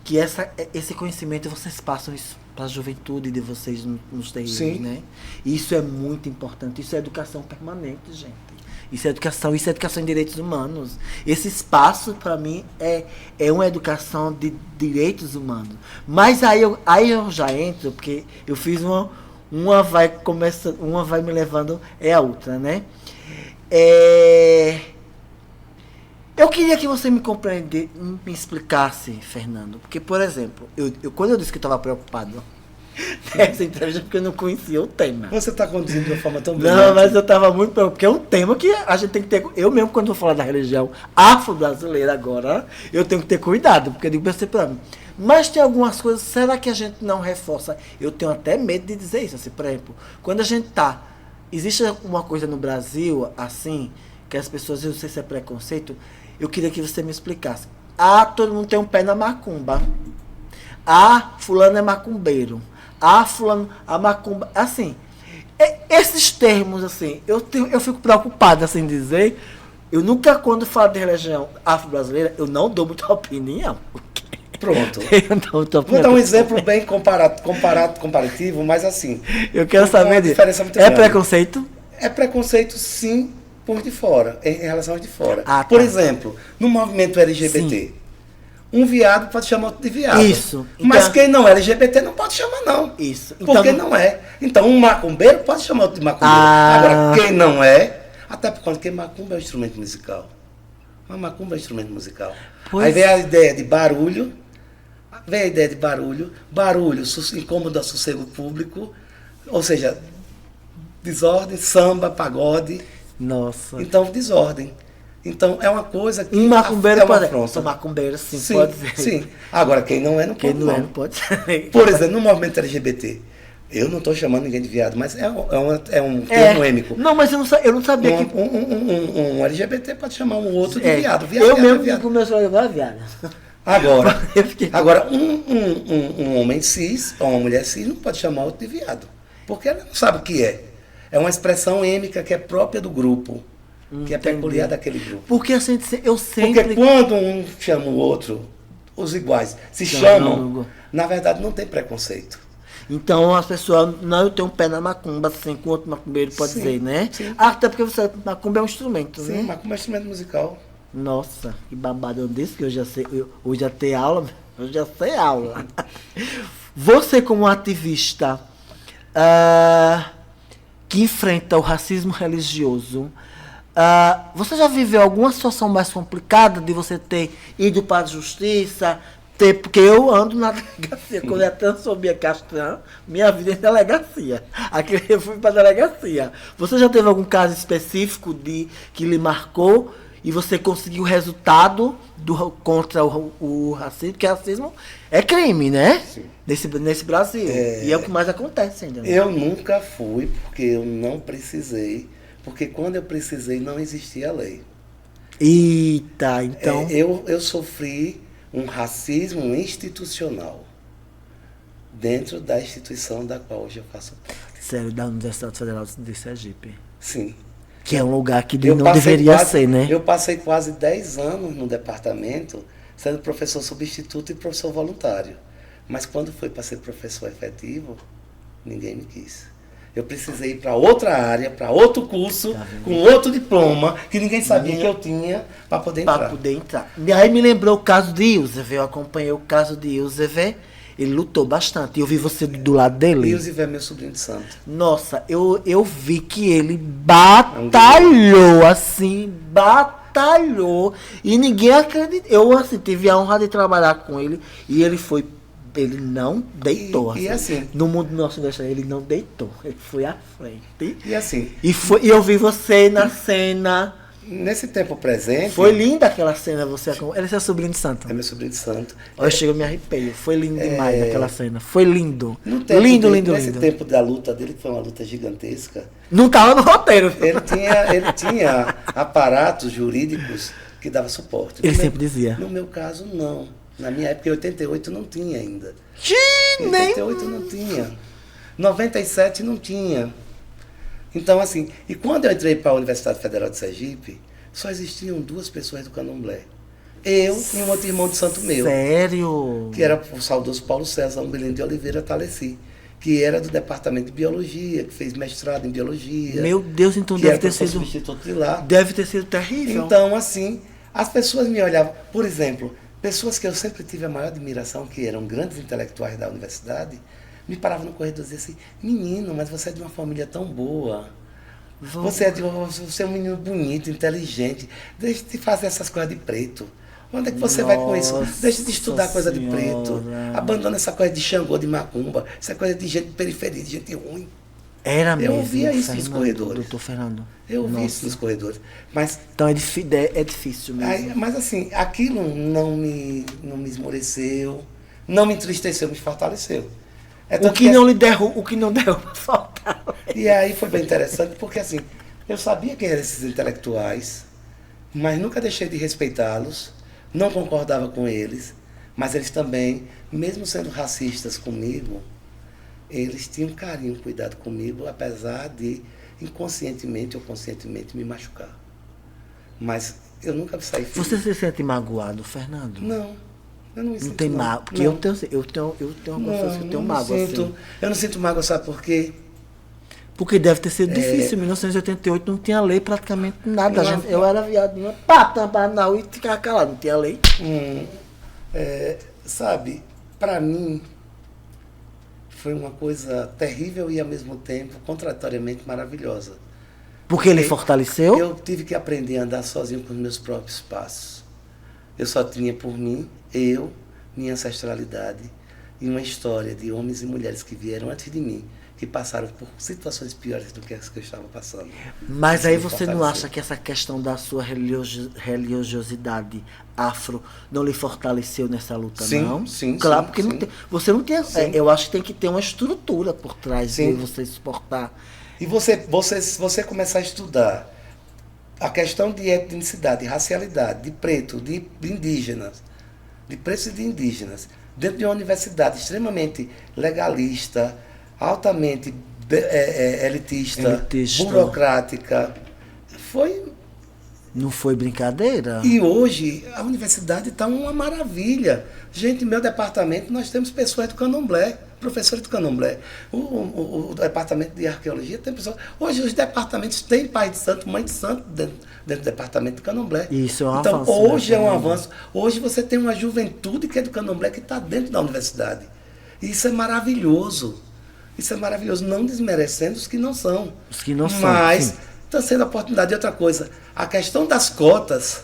que esse conhecimento, vocês passam isso para a juventude de vocês nos terreiros, né? E isso é muito importante, isso é educação permanente, gente. Isso é educação em direitos humanos. Esse espaço, para mim, é uma educação de direitos humanos. Mas aí eu já entro, porque eu fiz uma vai me levando a outra, né? Eu queria que você me explicasse, Fernando, porque, por exemplo, quando eu disse que eu estava preocupado nessa entrevista porque eu não conhecia o tema. Você está conduzindo de uma forma tão Não, brilhante. mas eu estava muito preocupado, porque é um tema que a gente tem que ter. Eu mesmo, quando vou falar da religião afro-brasileira agora, eu tenho que ter cuidado, porque eu digo pra mim. Mas tem algumas coisas, será que a gente não reforça? Eu tenho até medo de dizer isso, assim, por exemplo, quando a gente tá. Existe uma coisa no Brasil, assim, que as pessoas, eu não sei se é preconceito, eu queria que você me explicasse. Ah, todo mundo tem um pé na macumba. Ah, fulano é macumbeiro. Ah, fulano, a macumba. Assim, esses termos, assim, eu fico preocupado, assim, dizer. Eu nunca, quando falo de religião afro-brasileira, eu não dou muita opinião. Pronto. Eu não dou muita Vou opinião. dar um exemplo bem comparativo, mas assim. Eu quero Uma saber de. diferença muito É grande. preconceito? É preconceito, sim, por de fora, em relação aos de fora. Ah, tá. Por exemplo, no movimento LGBT, um viado pode chamar outro de viado. Isso. Mas Então- quem não é LGBT não pode chamar, não. Isso. Porque não é. Então, um macumbeiro pode chamar outro de macumbeiro. Ah. Agora, quem não é, até porque macumba é um instrumento musical. Uma macumba é um instrumento musical. Pois. Aí vem a ideia de barulho. Barulho incômodo ao sossego público, ou seja, desordem, samba, pagode. Nossa. Então, desordem. Então, é uma coisa que Um macumbeiro é uma pode. afronta. Um macumbeiro, sim, Sim, pode ser. sim. Agora, quem não é, não Quem pode. não é, não pode ser. Por exemplo, no movimento LGBT, eu não estou chamando ninguém de viado, mas é um termo êmico. Não, mas eu não sabia que. Um LGBT pode chamar um outro de É, viado. eu mesmo é viado. digo meus olhos, viado. Agora, Eu fiquei- um homem cis ou uma mulher cis não pode chamar outro de viado. Porque ela não sabe o que é. É uma expressão êmica que é própria do grupo, que é Entendi. peculiar daquele grupo. Porque assim, eu sempre. Porque quando um chama o outro, os iguais se Não, chamam, não. na verdade não tem preconceito. Então as pessoas, não, eu tenho um pé na macumba, assim, com outro macumbeiro pode Sim, dizer, né? sim. Até porque você, macumba é um instrumento, Sim, né? macumba é um instrumento musical. Nossa, que babado disso, que eu já sei, eu já tenho aula, eu já sei aula. Você como ativista que enfrenta o racismo religioso, você já viveu alguma situação mais complicada de você ter ido para a justiça? Porque eu ando na delegacia, quando eu transformei a Castran, minha vida é em delegacia. Aqui eu fui para a delegacia. Você já teve algum caso específico que lhe marcou e você conseguiu o resultado contra o racismo? Porque racismo é crime, né? Sim. Nesse Brasil. E é o que mais acontece ainda. Né? Eu nunca fui porque eu não precisei, porque quando eu precisei não existia lei. Eita, então. Eu sofri um racismo institucional dentro da instituição da qual hoje eu faço parte. Sério, da Universidade Federal de Sergipe. Sim. Que é um lugar que Eu não passei deveria quase- ser, né? Eu passei quase 10 anos no departamento, sendo professor substituto e professor voluntário. Mas quando foi para ser professor efetivo, ninguém me quis. Eu precisei ir para outra área, para outro curso, Tá vendo? com outro diploma, que ninguém sabia que eu tinha, para poder entrar. Para poder entrar. E aí me lembrou o caso de Ilsever. Eu acompanhei o caso de Ilsever. Ele lutou bastante. Eu vi você do lado dele. E o Zivé, meu sobrinho de santo. Nossa, eu vi que ele batalhou, assim, batalhou. E ninguém acreditou. Eu, assim, tive a honra de trabalhar com ele. E ele não deitou. E assim- no mundo do nosso universitário, ele não deitou. Ele foi à frente. E assim, E eu vi você na cena. nesse tempo presente, Foi linda aquela cena, você. Ele é seu sobrinho de santo. é meu sobrinho de santo. Eu chego e me arrepio. Foi lindo demais aquela cena. Foi lindo. No tempo Lindo, dele, lindo, nesse lindo. tempo da luta dele, que foi uma luta gigantesca, Não tava no roteiro. ele tinha aparatos jurídicos que davam suporte. Ele No meu- sempre dizia. No meu caso, não. Na minha época, em 88, não tinha ainda. Em Nem. 88 não tinha. 97 não tinha. Então, assim, e quando eu entrei para a Universidade Federal de Sergipe, só existiam 2 pessoas do Candomblé. Eu e um outro irmão de santo meu, Sério? que era o saudoso Paulo César Umbelino de Oliveira Taleci, que era do departamento de biologia, que fez mestrado em biologia. Meu Deus, então que deve era ter professor sido. substituto de lá. Deve ter sido terrível. Então, assim, as pessoas me olhavam, por exemplo, pessoas que eu sempre tive a maior admiração, que eram grandes intelectuais da universidade, me paravam no corredor e diziam assim: menino, mas você é de uma família tão boa. Você é um menino bonito, inteligente. Deixa de fazer essas coisas de preto. Onde é que você vai com isso? Deixa de estudar Nossa coisa de preto. Senhora. Abandona essa coisa de Xangô, de macumba. Essa coisa de gente de periferia, de gente ruim. Era mesmo. Eu ouvia isso nos Fernando, corredores. doutor Fernando. Eu ouvi Nossa. isso nos corredores. Mas, Então é difícil mesmo. mas assim, aquilo não me esmoreceu, não me entristeceu, me fortaleceu. É O tanto que não lhe derruba, o que não derruba faltava. E aí foi bem interessante, porque assim, eu sabia quem eram esses intelectuais, mas nunca deixei de respeitá-los, não concordava com eles, mas eles também, mesmo sendo racistas comigo, eles tinham carinho, cuidado comigo, apesar de inconscientemente ou conscientemente me machucar. Mas eu nunca saí feliz. Você se sente magoado, Fernando? Não, eu não me sinto. Não tem mágoa. Porque não. eu tenho uma coisa que eu tenho não mágoa, sinto, assim. Eu não sinto mágoa, sabe por quê? Porque deve ter sido difícil. Em 1988 não tinha lei praticamente nada. Não, Eu era viadinha, pá, tampar na rua e ficava calado. Não tinha lei. Sabe, para mim, foi uma coisa terrível e ao mesmo tempo contraditoriamente maravilhosa. Porque ele fortaleceu? Eu tive que aprender a andar sozinho com os meus próprios passos. Eu só tinha por mim, minha ancestralidade e uma história de homens e mulheres que vieram antes de mim, que passaram por situações piores do que as que eu estava passando. Mas Isso aí me você não fortaleceu. acha que essa questão da sua religiosidade afro não lhe fortaleceu nessa luta, Sim, não? sim, Claro, sim, porque sim. não tem, você não tem... Sim. Eu acho que tem que ter uma estrutura por trás Sim. de você suportar. E você começar a estudar a questão de etnicidade, de racialidade, de preto, de indígenas, de pretos e de indígenas, dentro de uma universidade extremamente legalista, altamente elitista, burocrática, Não foi brincadeira? E hoje a universidade está uma maravilha. Gente, meu departamento, nós temos pessoas do candomblé, professores do candomblé. O departamento de arqueologia tem pessoas. Hoje os departamentos têm pai de santo, mãe de santo dentro do departamento do candomblé. Isso é um então, avanço. hoje né, é um Fernando? avanço. Hoje você tem uma juventude que é do candomblé que está dentro da universidade. E isso é maravilhoso. Isso é maravilhoso, não desmerecendo os que não são. Os que não são, Mas sim. está sendo a oportunidade de outra coisa. A questão das cotas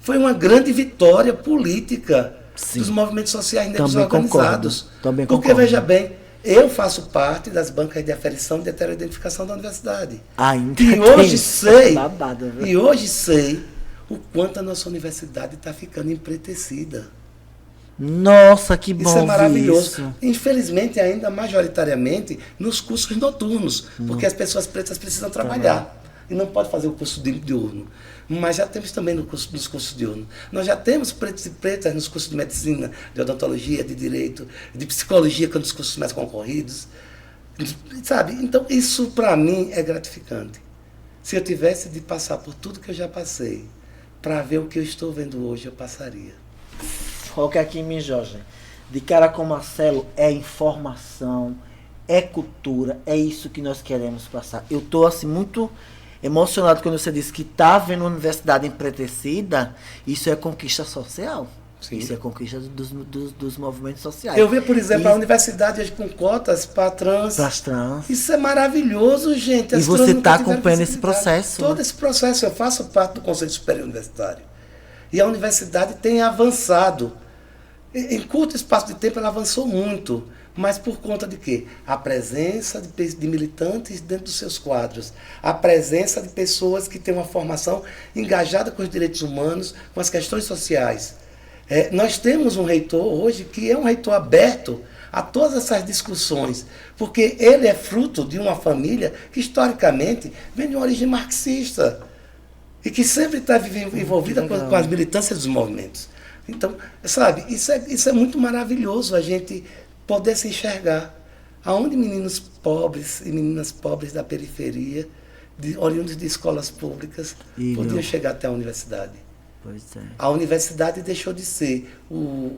foi uma grande vitória política Sim. dos movimentos sociais negros Também organizados. concordo. Também Porque, concordo. veja bem, eu faço parte das bancas de aferição de heteroidentificação da universidade. Ainda E tem hoje isso. sei, Babado, viu? e hoje sei o quanto a nossa universidade está ficando empretecida. Nossa, que bom Isso é maravilhoso. isso. Infelizmente, ainda majoritariamente nos cursos noturnos, porque as pessoas pretas precisam trabalhar. E não pode fazer o curso diurno. Mas já temos também nos cursos diurnos. Nós já temos pretos e pretas nos cursos de medicina, de odontologia, de direito, de psicologia, que é um dos cursos mais concorridos. Sabe? Então, isso para mim é gratificante. Se eu tivesse de passar por tudo que eu já passei, para ver o que eu estou vendo hoje, eu passaria. Foca aqui em mim, Jorge. De cara com Marcelo, é informação, é cultura, é isso que nós queremos passar. Eu estou assim, muito emocionado quando você disse que está vendo a universidade empretecida. Isso é conquista social. Sim. Isso é conquista dos movimentos sociais. Eu vi, por exemplo, E- a universidade hoje com cotas para trans. Pras trans. Isso é maravilhoso, gente. E As você trans nunca tá tiveram acompanhando esse visibilidade. processo, Todo né? esse processo. Eu faço parte do Conselho Superior Universitário. E a universidade tem avançado. Em curto espaço de tempo ela avançou muito. Mas por conta de quê? A presença de militantes dentro dos seus quadros. A presença de pessoas que têm uma formação engajada com os direitos humanos, com as questões sociais. Nós temos um reitor hoje que é um reitor aberto a todas essas discussões, porque ele é fruto de uma família que historicamente vem de uma origem marxista e que sempre está envolvida com as militâncias dos movimentos. Então, sabe, isso é muito maravilhoso a gente poder se enxergar. Aonde meninos pobres e meninas pobres da periferia, oriundos de escolas públicas, podiam chegar até a universidade. Pois é. A universidade deixou de ser o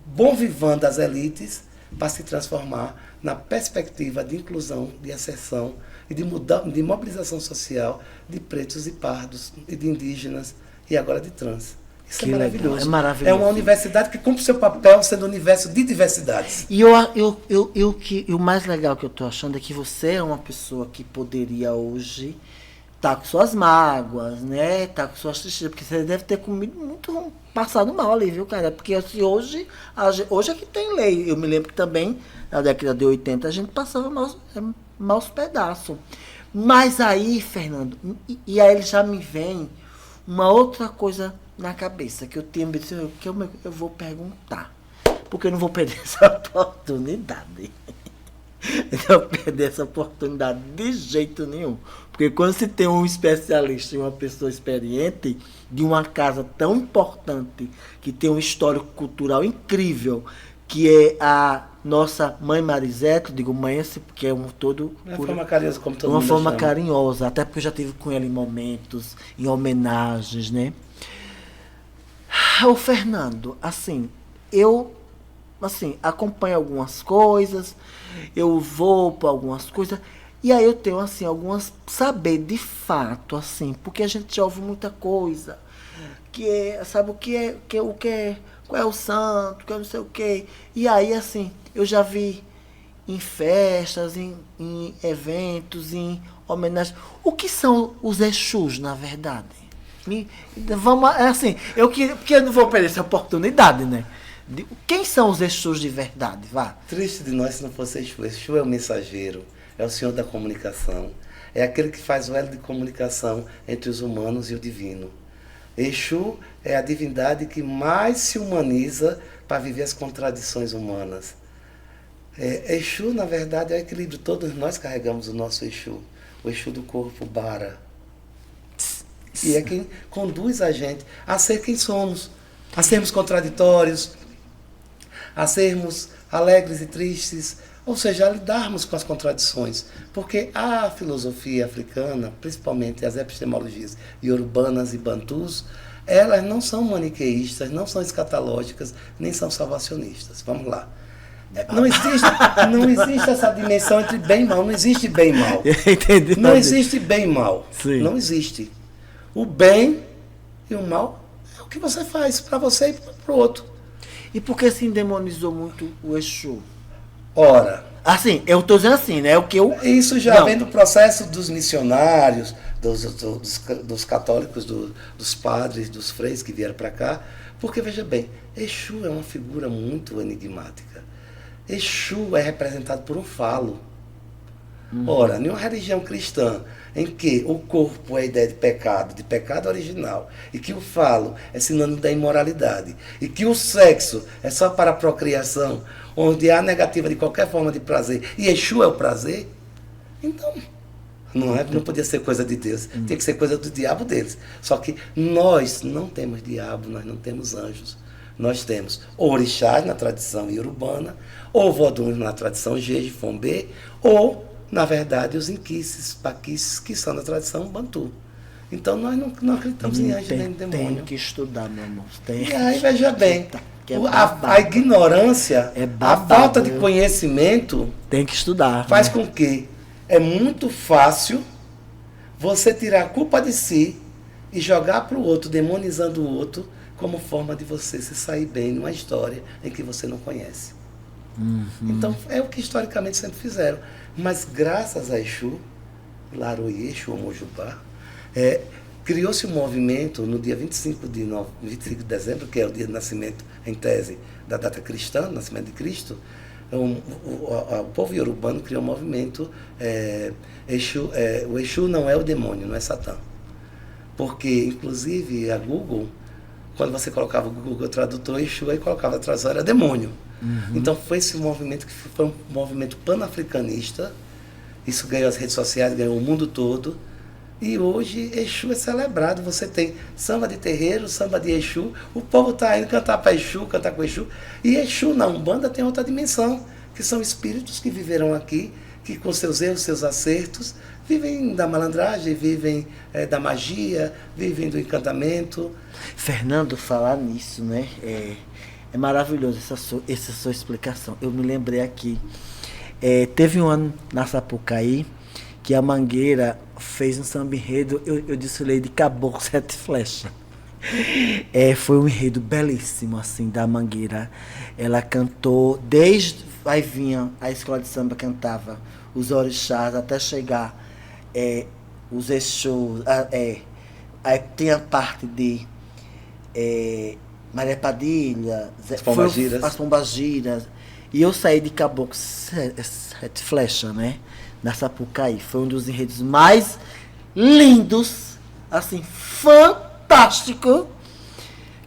bom vivant das elites para se transformar na perspectiva de inclusão, de acessão e de mobilização social de pretos e pardos, e de indígenas e agora de trans. Isso Que é maravilhoso. legal, é maravilhoso. É uma universidade que cumpre seu papel sendo um universo de diversidades. E o mais legal que eu estou achando é que você é uma pessoa que poderia hoje tá com suas mágoas, né? Tá com suas tristezas, porque você deve ter comido muito, passado mal ali, viu, cara? Porque assim, hoje é que tem lei. Eu me lembro que também, na década de 80, a gente passava maus pedaços. Mas aí, Fernando, e aí ele já me vem uma outra coisa na cabeça, que eu tenho que eu vou perguntar. Porque eu não vou perder essa oportunidade. Eu não vou perder essa oportunidade de jeito nenhum. Porque quando se tem um especialista e uma pessoa experiente de uma casa tão importante, que tem um histórico cultural incrível, que é a nossa mãe Marisete, digo mãe, porque é um todo... Uma forma carinhosa, como todo uma mundo forma chama. carinhosa, até porque eu já tive com ela em momentos, em homenagens, né? O Fernando, assim, eu acompanho algumas coisas, eu vou para algumas coisas, e aí eu tenho, assim, algumas, saber de fato, assim, porque a gente já ouve muita coisa, que é, sabe qual é o santo, que é não sei o quê, e aí, assim, eu já vi em festas, em eventos, em homenagens, o que são os Exus, na verdade? Vamos, assim, porque eu não vou perder essa oportunidade, né? Quem são os Exus de verdade? Vá. Triste de nós se não fosse Exu. Exu é o mensageiro, é o senhor da comunicação, é aquele que faz o elo de comunicação entre os humanos e o divino. Exu é a divindade que mais se humaniza para viver as contradições humanas. Exu, na verdade, é o equilíbrio. Todos nós carregamos o nosso Exu, o Exu do corpo, Bara. E é quem conduz a gente a ser quem somos, a sermos contraditórios, a sermos alegres e tristes, ou seja, a lidarmos com as contradições. Porque a filosofia africana, principalmente as epistemologias iorubas e bantus, elas não são maniqueístas, não são escatológicas, nem são salvacionistas. Vamos lá. Não existe essa dimensão entre bem e mal, não existe bem e mal. Entendi. Não existe bem e mal, Sim. Não existe. O bem e o mal é o que você faz para você e para o outro. E por que se endemonizou muito o Exu? Ora, Assim, eu tô dizendo assim, né? O que eu... isso já Não. vem do processo dos missionários, dos católicos, dos padres, dos freis que vieram para cá. Porque, veja bem, Exu é uma figura muito enigmática. Exu é representado por um falo. Ora, em uma religião cristã em que o corpo é a ideia de pecado original, e que o falo é sinônimo da imoralidade, e que o sexo é só para a procriação, onde há negativa de qualquer forma de prazer, e Exu é o prazer, então não podia ser coisa de Deus, tinha que ser coisa do diabo deles. Só que nós não temos diabo, nós não temos anjos. Nós temos orixás na tradição iorubana, ou voduns na tradição Jeje, Fombê, ou, na verdade, os inquices, paquices, que são da tradição bantu. Então nós não acreditamos em anjo nem em demônio. Tem que estudar, meu amor. E aí, veja bem, Que é a ignorância, É a babado, falta de viu? conhecimento Tem que estudar. faz né? com que é muito fácil você tirar a culpa de si e jogar para o outro, demonizando o outro, como forma de você se sair bem numa história em que você não conhece. Então, é o que historicamente sempre fizeram. Mas graças a Exu, Laroye, Exu Omojubá, criou-se um movimento no dia 25 de dezembro, que é o dia de nascimento, em tese, da data cristã, nascimento de Cristo. O povo iorubano criou um movimento, o Exu não é o demônio, não é Satã. Porque, inclusive, a Google, quando você colocava o Google Tradutor, Exu, aí colocava a tradução, era demônio. Então foi esse movimento que foi um movimento panafricanista, isso ganhou as redes sociais, ganhou o mundo todo, e hoje Exu é celebrado, você tem samba de terreiro, samba de Exu, o povo está indo cantar para Exu, cantar com Exu, e Exu na Umbanda tem outra dimensão, que são espíritos que viveram aqui, que com seus erros, seus acertos, vivem da malandragem, vivem da magia, vivem do encantamento. Fernando, falar nisso, né? É maravilhoso essa sua explicação. Eu me lembrei aqui. Teve um ano na Sapucaí que a Mangueira fez um samba enredo, eu desfilei de Caboclo Sete Flechas. Foi um enredo belíssimo, assim, da Mangueira. Ela cantou, aí vinha a escola de samba, cantava os orixás, até chegar os Exus, aí tem a parte de Maria Padilha, as Pombagiras, e eu saí de Caboclo Sete Flecha, né? Na Sapucaí. Foi um dos enredos mais lindos, assim, fantástico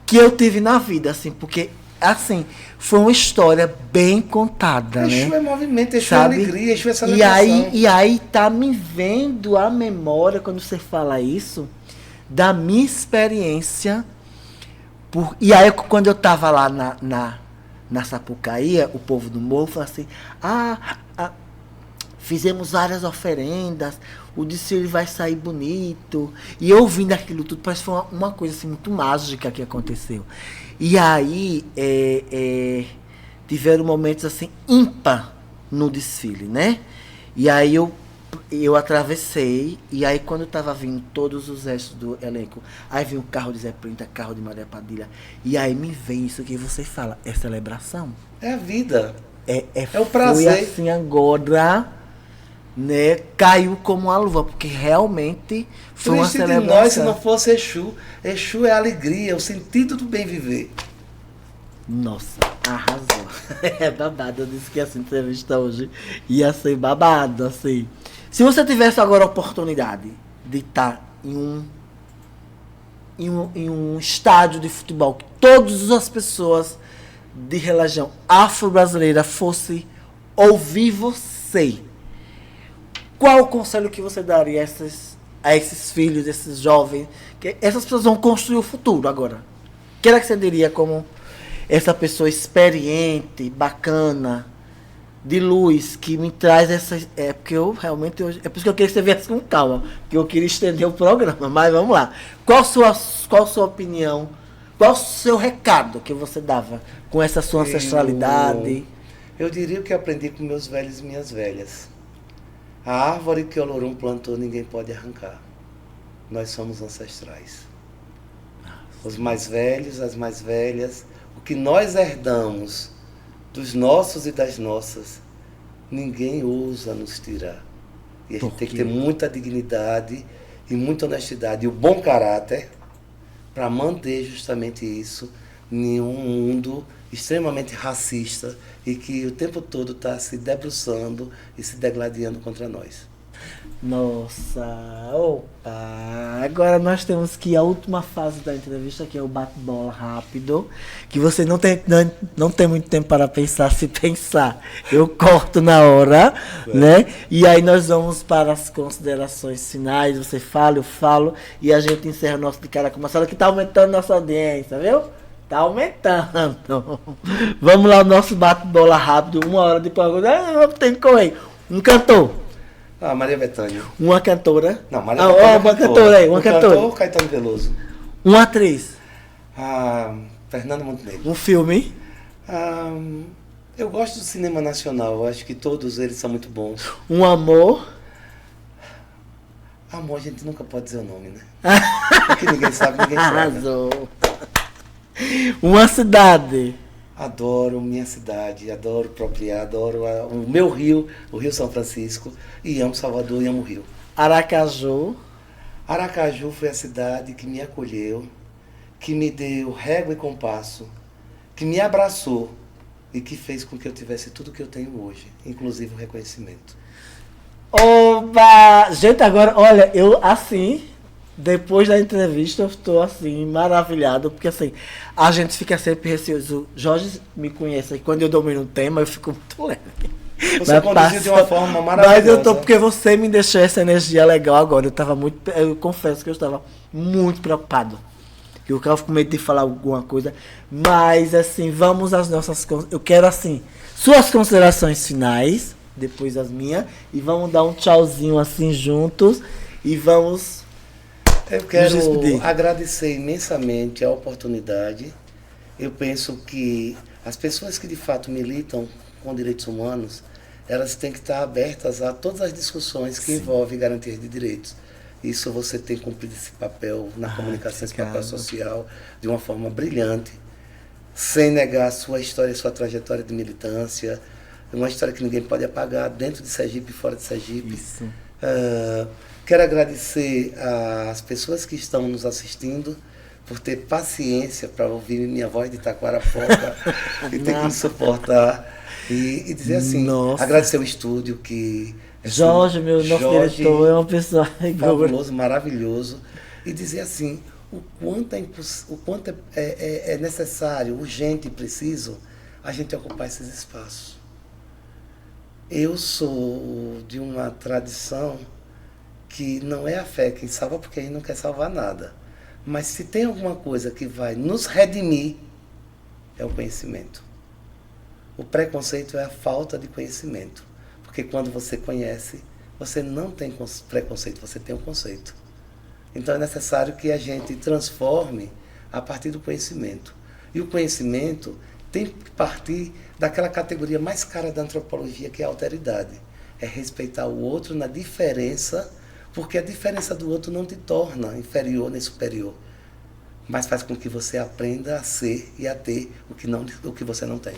que eu tive na vida, assim, porque, assim, foi uma história bem contada, Exu né? é movimento, Exu Sabe? é alegria, Exu é celebração. E aí tá me vendo a memória, quando você fala isso, da minha experiência. E aí, quando eu tava lá na Sapucaí, o povo do morro falou assim, fizemos várias oferendas, o desfile vai sair bonito. E eu ouvindo aquilo tudo, parece que foi uma coisa assim, muito mágica que aconteceu. E aí, tiveram momentos assim, ímpar no desfile, né? E aí eu atravessei, e aí quando estava vindo todos os restos do elenco, aí vinha o carro de Zé Printa, carro de Maria Padilha, e aí me vem isso que você fala, é celebração. É a vida. É o prazer. Foi assim agora, né, caiu como uma luva, porque realmente foi uma Triste de celebração. nós se não fosse Exu. Exu é alegria, é o sentido do bem viver. Nossa, arrasou. É babado, eu disse que essa entrevista hoje ia ser babado, assim. Se você tivesse agora a oportunidade de estar em um estádio de futebol, que todas as pessoas de religião afro-brasileira fossem ouvir você, qual o conselho que você daria a esses filhos, esses jovens? Que essas pessoas vão construir o futuro agora. O que era que você diria como essa pessoa experiente, bacana, de luz, que me traz essa... porque eu realmente... é por isso que eu queria que você viesse com calma, porque eu queria estender o programa, mas vamos lá. Qual a sua opinião, qual o seu recado que você dava com essa sua ancestralidade? Eu diria o que aprendi com meus velhos e minhas velhas. A árvore que Olorum plantou, ninguém pode arrancar. Nós somos ancestrais. Os mais velhos, as mais velhas, o que nós herdamos dos nossos e das nossas, ninguém ousa nos tirar. E a gente tem que ter muita dignidade e muita honestidade e o bom caráter para manter justamente isso em um mundo extremamente racista e que o tempo todo está se debruçando e se degladiando contra nós. Nossa, opa! Agora nós temos que ir à última fase da entrevista, que é o bate-bola rápido, que você não tem muito tempo para pensar. Se pensar, eu corto na hora, né? E aí nós vamos para as considerações finais, você fala, eu falo, e a gente encerra o nosso De Cara com Marcelo, que está aumentando nossa audiência, viu? Tá aumentando. Vamos lá, o nosso bate-bola rápido, 1 hora de programa. Tem que correr. Um cantor. Maria Bethânia. Uma cantora. Não, Maria Bethânia. Uma cantora aí, uma cantora. Cantor, Caetano Veloso. Uma atriz. Fernanda Montenegro. Um filme. Eu gosto do cinema nacional, eu acho que todos eles são muito bons. Um amor. Amor, a gente nunca pode dizer o nome, né? Porque ninguém sabe, ninguém sabe. Arrasou. Uma cidade. Adoro minha cidade, adoro Propriar, adoro o meu rio, o Rio São Francisco, e amo Salvador e amo o Rio. Aracaju. Aracaju foi a cidade que me acolheu, que me deu régua e compasso, que me abraçou e que fez com que eu tivesse tudo que eu tenho hoje, inclusive o reconhecimento. Oba! Gente, agora, olha, eu assim... Depois da entrevista eu estou assim, maravilhado, porque assim, a gente fica sempre receoso. Jorge me conhece, quando eu domino um tema eu fico muito leve. Você conduziu de uma forma maravilhosa. Mas eu tô, porque você me deixou essa energia legal agora. Eu confesso que eu estava muito preocupado. Eu ficava com medo de falar alguma coisa. Mas assim, vamos às nossas... Eu quero assim, suas considerações finais, depois as minhas, e vamos dar um tchauzinho assim juntos, e vamos... Eu quero agradecer imensamente a oportunidade. Eu penso que as pessoas que de fato militam com direitos humanos, elas têm que estar abertas a todas as discussões que envolvem garantia de direitos. Isso você tem cumprido esse papel na comunicação, esse papel social, de uma forma brilhante, sem negar a sua história, a sua trajetória de militância, uma história que ninguém pode apagar, dentro de Sergipe e fora de Sergipe. Isso. Quero agradecer às pessoas que estão nos assistindo por ter paciência para ouvir minha voz de Taquarapoca e ter que me suportar. E dizer assim, Nossa. agradecer o estúdio que... Jorge, meu nosso Jorge, diretor, é uma pessoa fabuloso, maravilhoso. E dizer assim, o quanto é necessário, urgente e preciso a gente ocupar esses espaços. Eu sou de uma tradição que não é a fé quem salva, porque a gente não quer salvar nada. Mas se tem alguma coisa que vai nos redimir, é o conhecimento. O preconceito é a falta de conhecimento. Porque quando você conhece, você não tem preconceito, você tem um conceito. Então é necessário que a gente transforme a partir do conhecimento. E o conhecimento tem que partir daquela categoria mais cara da antropologia, que é a alteridade. É respeitar o outro na diferença, porque a diferença do outro não te torna inferior nem superior, mas faz com que você aprenda a ser e a ter o que você não tem.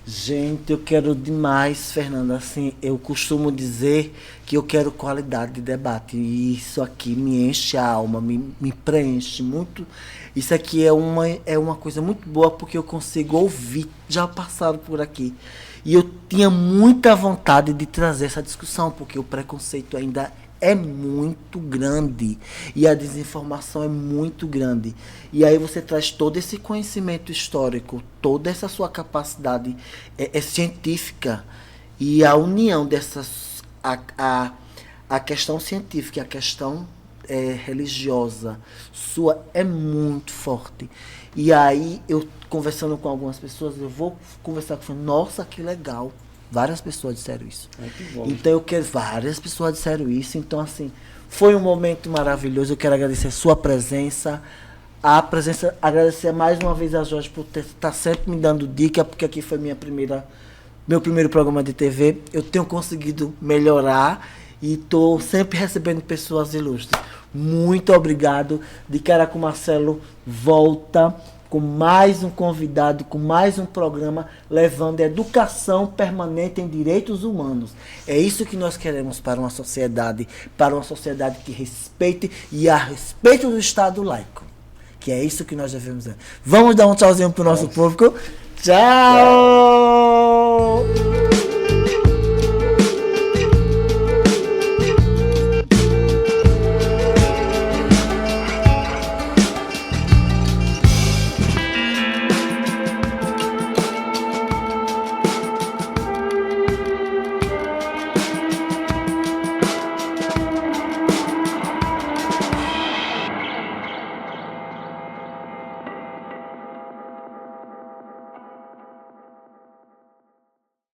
Gente, eu quero demais, Fernanda. Assim, eu costumo dizer que eu quero qualidade de debate. E isso aqui me enche a alma, me preenche muito. Isso aqui é uma coisa muito boa, porque eu consigo ouvir. Já passaram por aqui. E eu tinha muita vontade de trazer essa discussão, porque o preconceito ainda é muito grande e a desinformação é muito grande. E aí você traz todo esse conhecimento histórico, toda essa sua capacidade científica, e a união dessas, a questão científica e a questão religiosa sua é muito forte. E aí eu, conversando com algumas pessoas, eu vou conversar com nossa, que legal. Várias pessoas disseram isso. Que bom. Então eu quero. Várias pessoas disseram isso. Então, assim, foi um momento maravilhoso. Eu quero agradecer a sua presença. Agradecer mais uma vez a Jorge por estar sempre me dando dica, porque aqui foi meu primeiro programa de TV. Eu tenho conseguido melhorar e estou sempre recebendo pessoas ilustres. Muito obrigado. De cara com o Marcelo volta com mais um convidado, com mais um programa, levando educação permanente em direitos humanos. É isso que nós queremos para uma sociedade que respeite e a respeito do Estado laico. Que é isso que nós devemos fazer. Vamos dar um tchauzinho para o nosso público. Tchau!